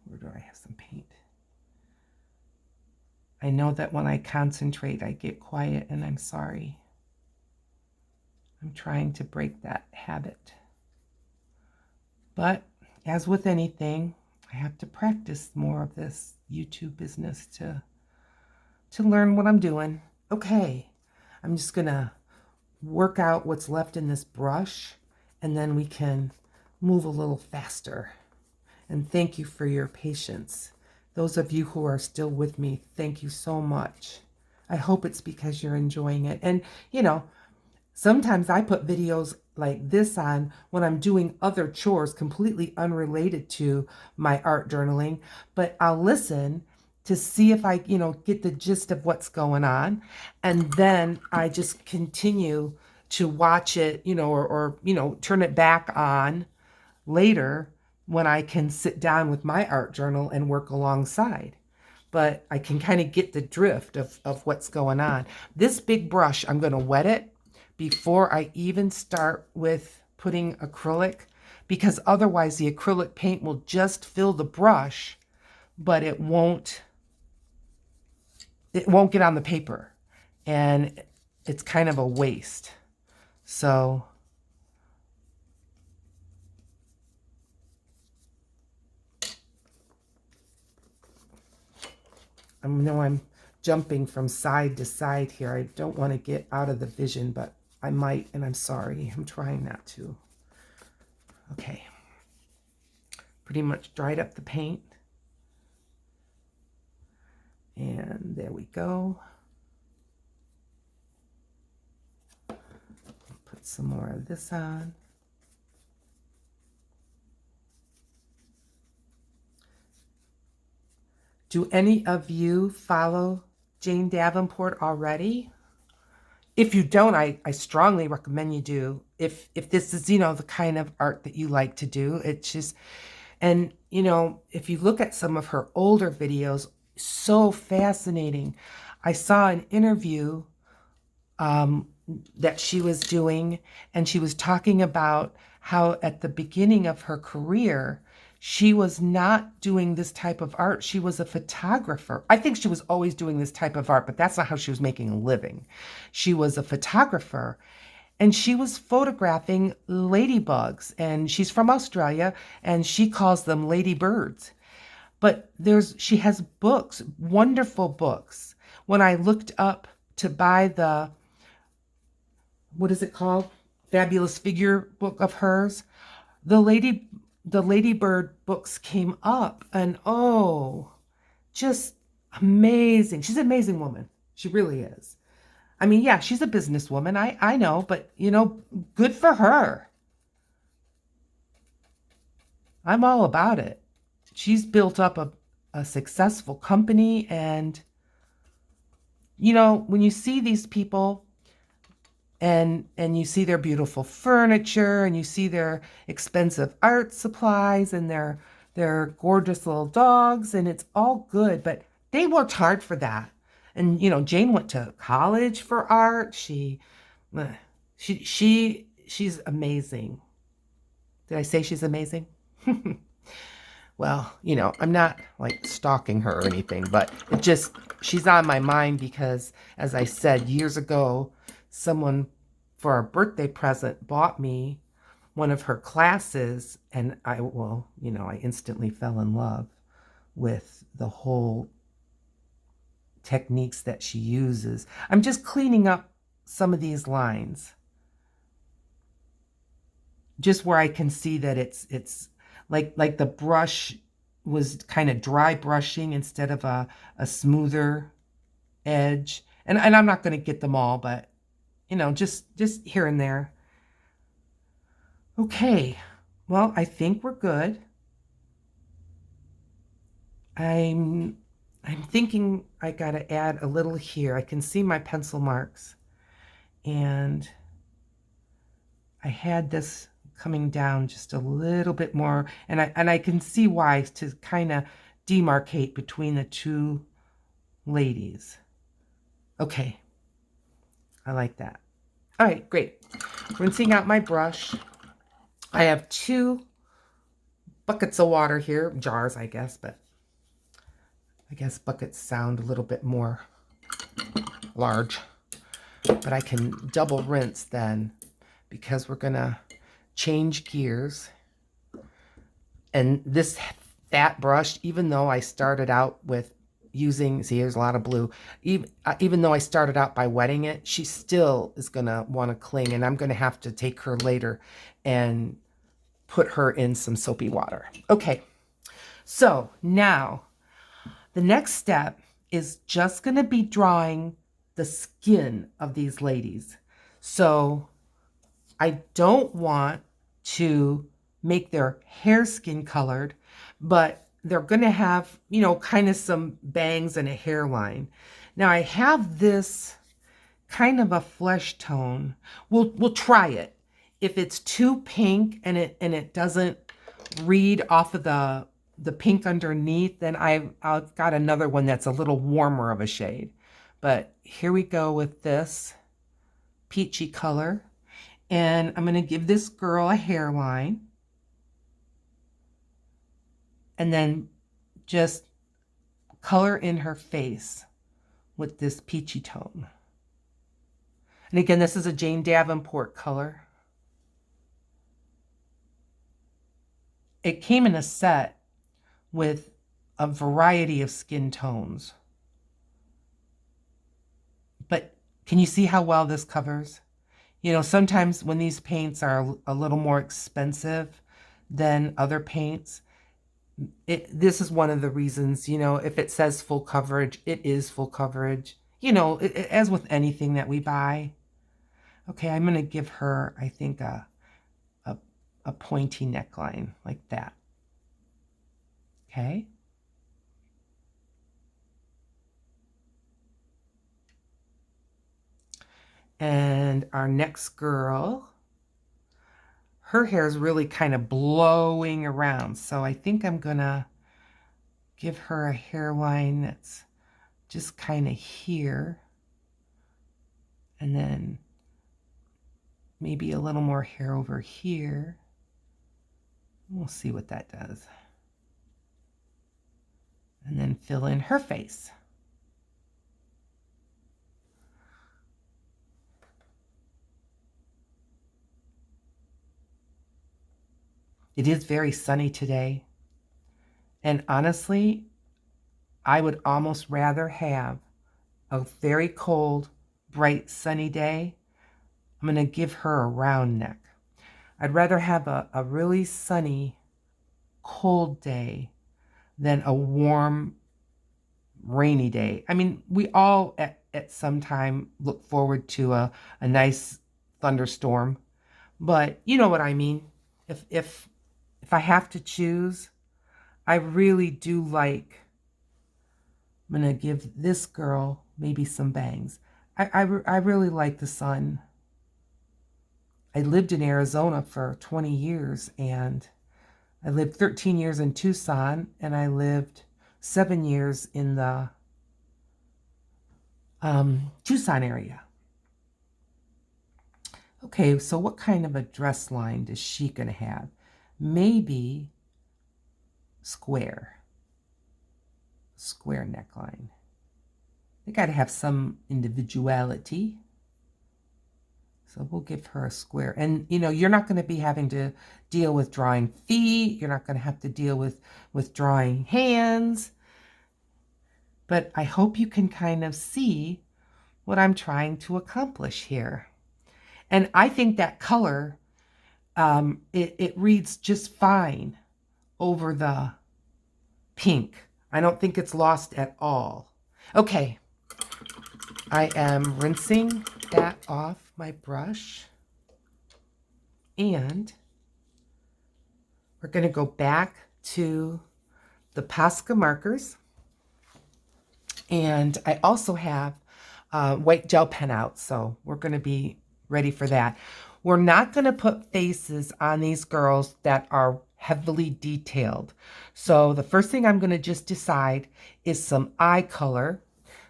[SPEAKER 1] Where do I have some paint? I know that when I concentrate, I get quiet, and I'm sorry. I'm trying to break that habit. But as with anything, I have to practice more of this YouTube business to learn what I'm doing. Okay, I'm just gonna work out what's left in this brush, and then we can move a little faster. And thank you for your patience. Those of you who are still with me, thank you so much. I hope it's because you're enjoying it. And, you know, sometimes I put videos like this on when I'm doing other chores completely unrelated to my art journaling, but I'll listen to see if I, you know, get the gist of what's going on. And then I just continue to watch it, you know, or you know, turn it back on later when I can sit down with my art journal and work alongside. But I can kind of get the drift of what's going on. This big brush, I'm going to wet it before I even start with putting acrylic, because otherwise the acrylic paint will just fill the brush, but it won't get on the paper, and it's kind of a waste. So I know I'm jumping from side to side here. I don't want to get out of the vision, but I might, and I'm sorry. I'm trying not to. Okay. Pretty much dried up the paint. And there we go. Put some more of this on. Do any of you follow Jane Davenport already? If you don't, I strongly recommend you do. If this is, the kind of art that you like to do, it's just, and if you look at some of her older videos, so fascinating. I saw an interview that she was doing, and she was talking about how at the beginning of her career, she was not doing this type of art. She was a photographer. I think she was always doing this type of art, but that's not how she was making a living. She was a photographer, and she was photographing ladybugs, and she's from Australia, and she calls them ladybirds. But she has books, wonderful books. When I looked up to buy what is it called? Fabulous Figure book of hers, the ladybird books came up, and just amazing. She's an amazing woman. She really is. I mean, yeah, she's a businesswoman. I know, but good for her. I'm all about it. She's built up a successful company, and when you see these people and you see their beautiful furniture, and you see their expensive art supplies, and their gorgeous little dogs, and it's all good, but they worked hard for that. And Jane went to college for art. She's amazing. Did I say she's amazing? Well, I'm not like stalking her or anything, but she's on my mind because, as I said years ago, someone for a birthday present bought me one of her classes, and I instantly fell in love with the whole techniques that she uses. I'm just cleaning up some of these lines, just where I can see that it's like the brush was kind of dry brushing instead of a smoother edge. And I'm not going to get them all, but just here and there. Okay, well, I think we're good. I'm thinking I gotta add a little here. I can see my pencil marks, and I had this coming down just a little bit more, and I can see why, to kind of demarcate between the two ladies. Okay, I like that. All right, great. Rinsing out my brush. I have 2 buckets of water here, jars, I guess, but I guess buckets sound a little bit more large. But I can double rinse then, because we're gonna change gears. And this fat brush, even though I started out with using, see, here's a lot of blue, even though I started out by wetting it, she still is gonna want to cling, and I'm gonna have to take her later and put her in some soapy water. Okay, so now the next step is just gonna be drawing the skin of these ladies. So I don't want to make their hair skin colored, but they're going to have, kind of some bangs and a hairline. Now I have this kind of a flesh tone. We'll try it. If it's too pink and it doesn't read off of the pink underneath, then I've got another one that's a little warmer of a shade. But here we go with this peachy color. And I'm going to give this girl a hairline. And then just color in her face with this peachy tone. And again, this is a Jane Davenport color. It came in a set with a variety of skin tones. But can you see how well this covers? Sometimes when these paints are a little more expensive than other paints, this is one of the reasons, if it says full coverage, it is full coverage, as with anything that we buy. Okay, I'm going to give her, I think, a pointy neckline like that. Okay. And our next girl, her hair is really kind of blowing around. So I think I'm going to give her a hairline that's just kind of here. And then maybe a little more hair over here. We'll see what that does. And then fill in her face. It is very sunny today. And honestly, I would almost rather have a very cold, bright, sunny day. I'm going to give her a round neck. I'd rather have a really sunny, cold day than a warm, rainy day. I mean, we all at some time look forward to a nice thunderstorm, but you know what I mean. If I have to choose, I really do like, I'm going to give this girl maybe some bangs. I really like the sun. I lived in Arizona for 20 years, and I lived 13 years in Tucson, and I lived 7 years in the Tucson area. Okay, so what kind of a dress line is she going to have? Maybe square neckline. They got to have some individuality. So we'll give her a square. And, you know, you're not going to be having to deal with drawing feet. You're not going to have to deal with drawing hands. But I hope you can kind of see what I'm trying to accomplish here. And I think that color, it reads just fine over the pink. I don't think it's lost at all. Okay, I am rinsing that off my brush, and we're going to go back to the Posca markers, and I also have white gel pen out, so we're going to be ready for that. We're not going to put faces on these girls that are heavily detailed. So the first thing I'm going to just decide is some eye color.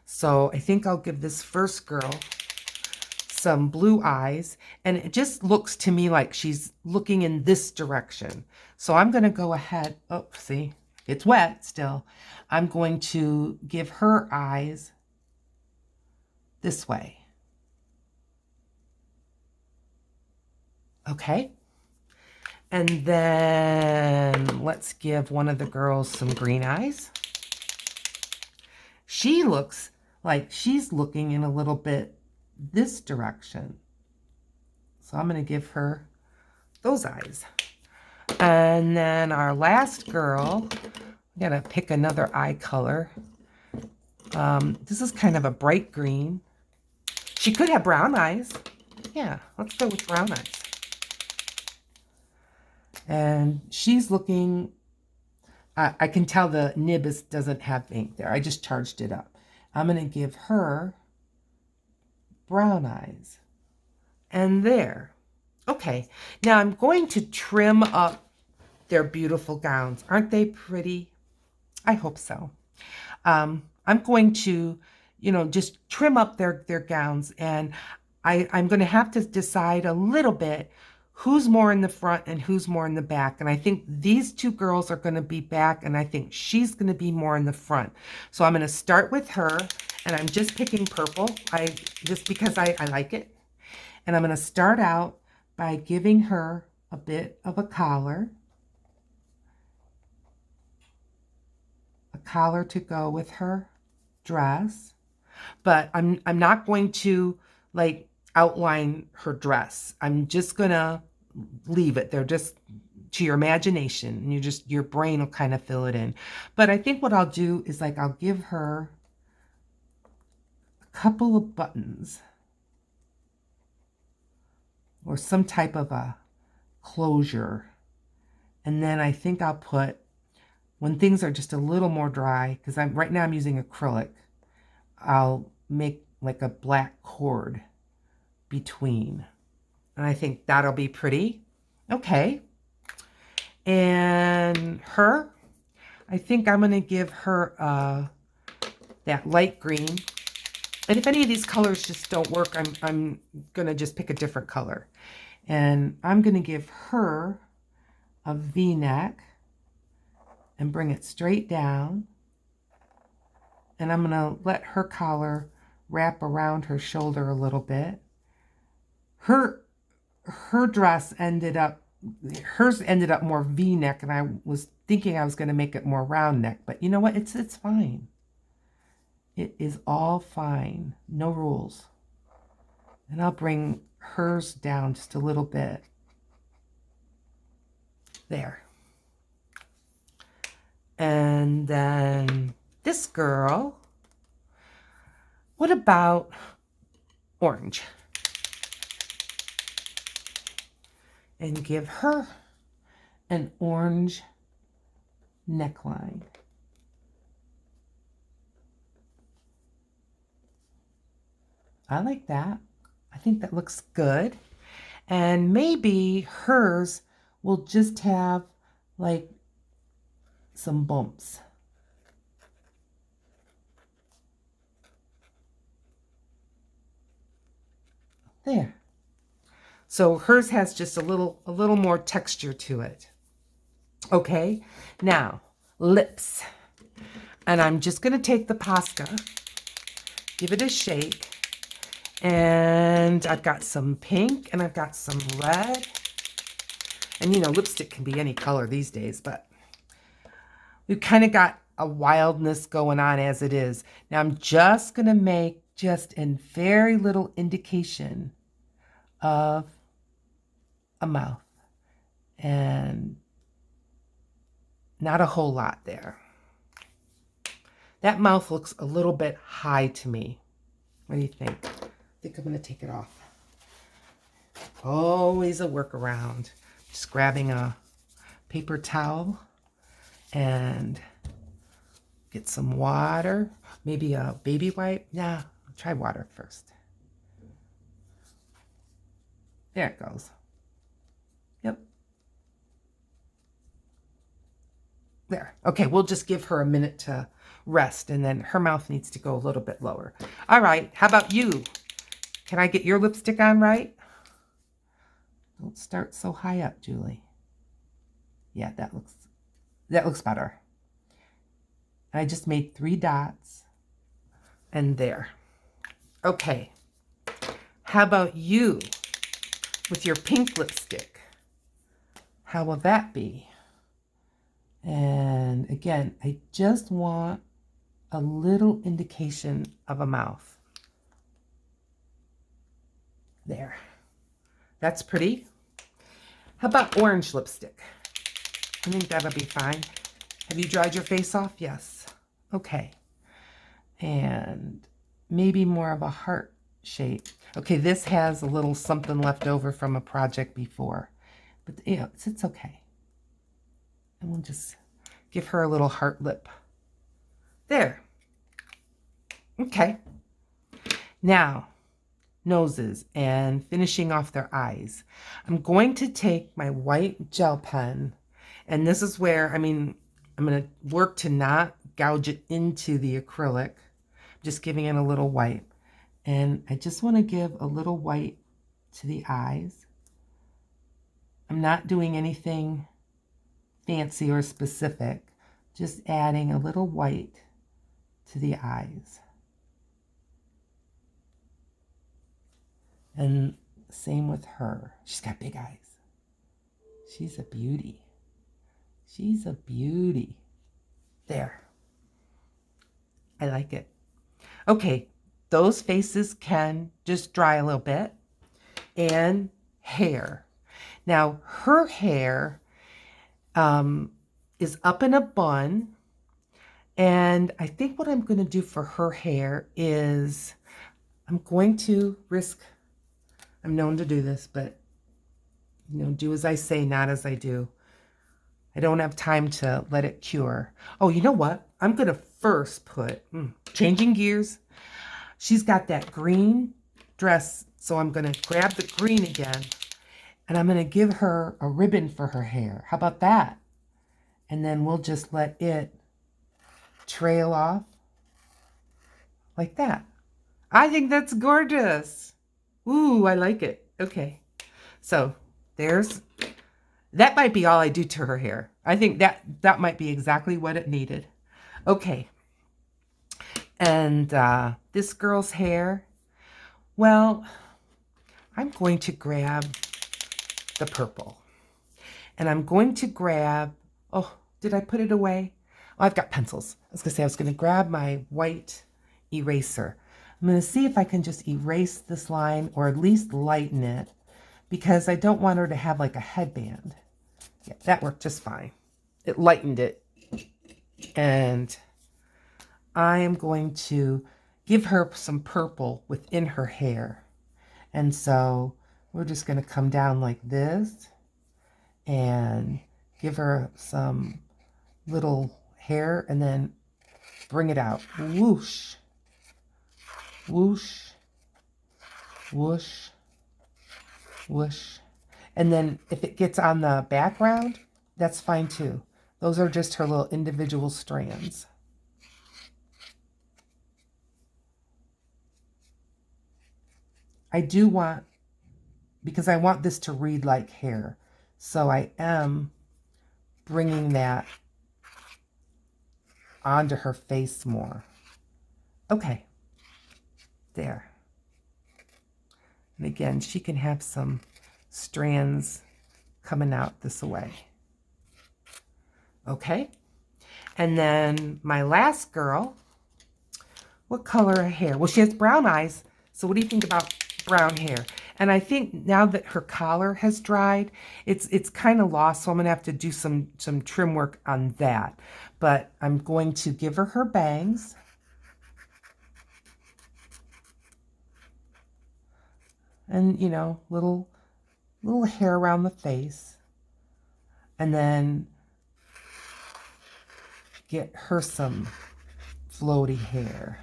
[SPEAKER 1] So I think I'll give this first girl some blue eyes, and it just looks to me like she's looking in this direction. So I'm going to go ahead. Oh, see, it's wet still. I'm going to give her eyes this way. Okay. And then let's give one of the girls some green eyes. She looks like she's looking in a little bit this direction. So I'm going to give her those eyes. And then our last girl, we got to pick another eye color. This is kind of a bright green. She could have brown eyes. Yeah, let's go with brown eyes. And she's looking, I can tell the nib doesn't have ink there. I just charged it up. I'm going to give her brown eyes. And there. Okay, now I'm going to trim up their beautiful gowns. Aren't they pretty? I hope so. I'm going to, you know, just trim up their gowns, and I'm going to have to decide a little bit who's more in the front and who's more in the back. And I think these two girls are going to be back, and I think she's going to be more in the front. So I'm going to start with her, and I'm just picking purple, just because I like it. And I'm going to start out by giving her a bit of a collar to go with her dress. But I'm not going to like outline her dress. I'm just going to leave it. They're just to your imagination, and your brain will kind of fill it in. But I think what I'll do is like I'll give her a couple of buttons or some type of a closure. And then I think I'll put, when things are just a little more dry, because right now I'm using acrylic, I'll make like a black cord between. And I think that'll be pretty. Okay. And her, I think I'm going to give her that light green. And if any of these colors just don't work, I'm going to just pick a different color. And I'm going to give her a V-neck and bring it straight down. And I'm going to let her collar wrap around her shoulder a little bit. Her dress hers ended up more V-neck, and I was thinking I was going to make it more round neck, but you know what? It's fine. It is all fine. No rules. And I'll bring hers down just a little bit. There. And then this girl, what about orange? And give her an orange neckline. I like that. I think that looks good. And maybe hers will just have like some bumps. There. So hers has just a little more texture to it. Okay, now lips. And I'm just going to take the pasta, give it a shake. And I've got some pink and I've got some red. And you know, lipstick can be any color these days, but we've kind of got a wildness going on as it is. Now I'm just going to make just a very little indication of a mouth, and not a whole lot there. That mouth looks a little bit high to me. What do you think? I think I'm going to take it off. Always a workaround. Just grabbing a paper towel and get some water, maybe a baby wipe. Nah, I'll try water first. There it goes. Yep. There. Okay, we'll just give her a minute to rest, and then her mouth needs to go a little bit lower. All right, how about you? Can I get your lipstick on right? Don't start so high up, Julie. Yeah, that looks better. I just made 3 dots, and there. Okay, how about you with your pink lipstick? How will that be? And again, I just want a little indication of a mouth. There. That's pretty. How about orange lipstick? I think that'll be fine. Have you dried your face off? Yes. Okay. And maybe more of a heart shape. Okay, this has a little something left over from a project before. But you know, it's okay. And we'll just give her a little heart lip. There. Okay. Now, noses and finishing off their eyes. I'm going to take my white gel pen, and this is where, I'm going to work to not gouge it into the acrylic. Just giving it a little white. And I just want to give a little white to the eyes. I'm not doing anything fancy or specific, just adding a little white to the eyes. And same with her. She's got big eyes. She's a beauty. She's a beauty. There. I like it. Okay, those faces can just dry a little bit. And hair. Now, her hair is up in a bun, and I think what I'm going to do for her hair is I'm going to risk, I'm known to do this, but do as I say, not as I do. I don't have time to let it cure. Oh, you know what? I'm going to first put, changing gears. She's got that green dress So I'm going to grab the green again, and I'm going to give her a ribbon for her hair. How about that? And then we'll just let it trail off like that. I think that's gorgeous. Ooh, I like it. Okay. So that might be all I do to her hair. I think that might be exactly what it needed. Okay. And this girl's hair, well, I'm going to grab the purple. And I'm going to grab, oh, did I put it away? Oh, I've got pencils. I was going to grab my white eraser. I'm going to see if I can just erase this line or at least lighten it, because I don't want her to have like a headband. Yeah, that worked just fine. It lightened it. And I am going to give her some purple within her hair. And so we're just going to come down like this and give her some little hair and then bring it out. Whoosh, whoosh, whoosh, whoosh. And then if it gets on the background, that's fine too. Those are just her little individual strands. I do want, because I want this to read like hair, so I am bringing that onto her face more. Okay, there. And again, she can have some strands coming out this way. Okay, and then my last girl, what color of hair? Well, she has brown eyes, so what do you think about brown hair? And I think now that her collar has dried, it's kind of lost, so I'm going to have to do some trim work on that. But I'm going to give her her bangs. And, you know, little hair around the face. And then get her some floaty hair.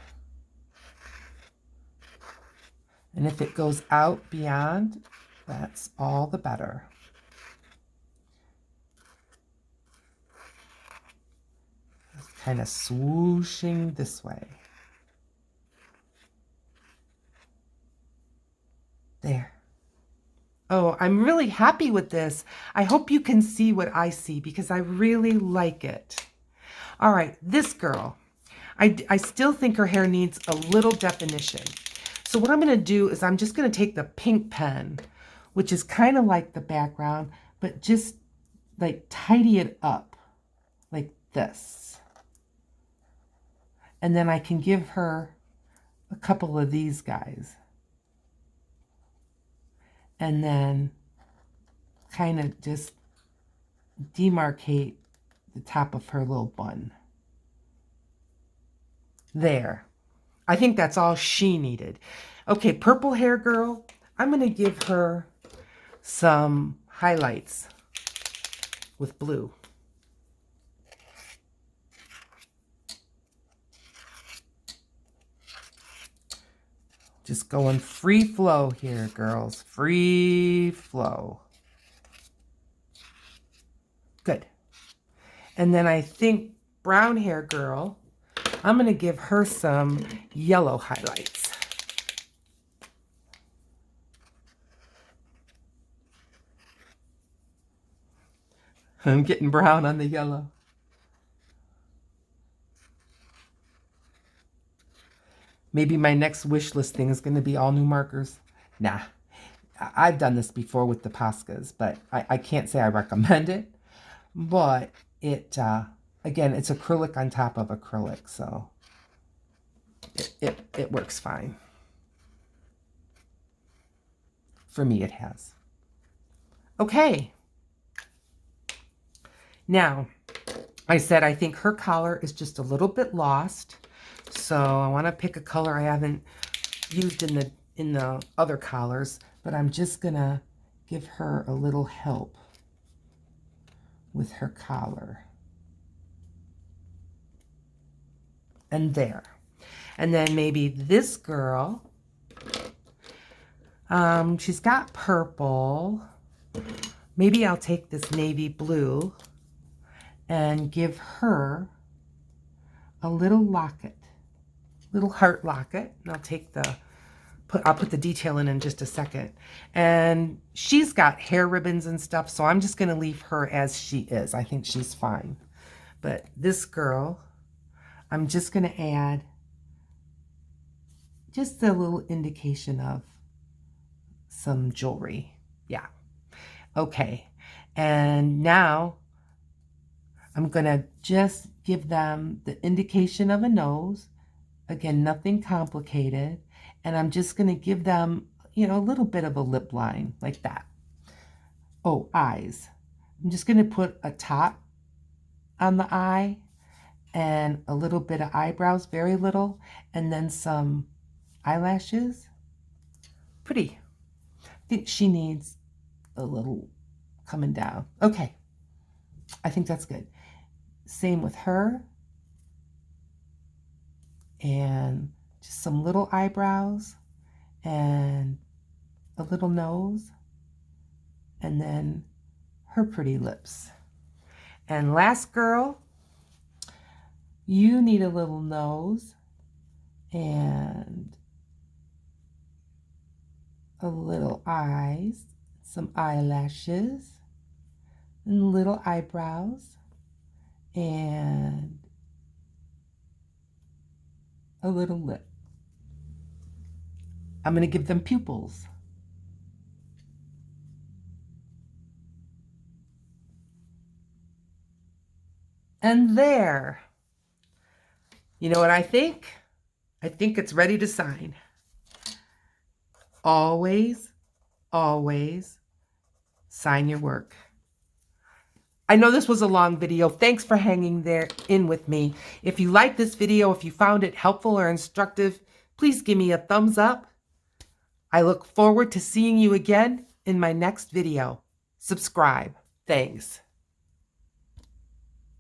[SPEAKER 1] And if it goes out beyond, that's all the better. Just kind of swooshing this way. There. Oh, I'm really happy with this. I hope you can see what I see because I really like it. All right, this girl. I still think her hair needs a little definition. So what I'm going to do is I'm just going to take the pink pen, which is kind of like the background, but just like tidy it up like this. And then I can give her a couple of these guys. And then kind of just demarcate the top of her little bun. There. I think that's all she needed. Okay, purple hair girl, I'm going to give her some highlights with blue. Just going free flow here, girls. Free flow. Good. And then I think brown hair girl, I'm going to give her some yellow highlights. I'm getting brown on the yellow. Maybe my next wish list thing is going to be all new markers. Nah, I've done this before with the Poscas, but I can't say I recommend it. But it, again, it's acrylic on top of acrylic, so it works fine. For me, it has. Okay. Now, I said I think her collar is just a little bit lost. So I want to pick a color I haven't used in the other collars, but I'm just going to give her a little help with her collar. And there. And then maybe this girl, She's got purple. Maybe I'll take this navy blue and give her a little locket, little heart locket. And I'll take the, I'll put the detail in just a second. And she's got hair ribbons and stuff, so I'm just going to leave her as she is. I think she's fine. But this girl, I'm just going to add just a little indication of some jewelry. Yeah. Okay. And now I'm going to just give them the indication of a nose. Again, nothing complicated. And I'm just going to give them, you know, a little bit of a lip line like that. Oh, eyes. I'm just going to put a top on the eye and a little bit of eyebrows, very little, and then some eyelashes. Pretty. I think she needs a little coming down. Okay. I think that's good. Same with her. And just some little eyebrows and a little nose. And then her pretty lips. And last girl, you need a little nose and a little eyes, some eyelashes, and little eyebrows, and a little lip. I'm going to give them pupils. And there. You know what I think? I think it's ready to sign. Always, always sign your work. I know this was a long video. Thanks for hanging in with me. If you liked this video, if you found it helpful or instructive, please give me a thumbs up. I look forward to seeing you again in my next video. Subscribe. Thanks.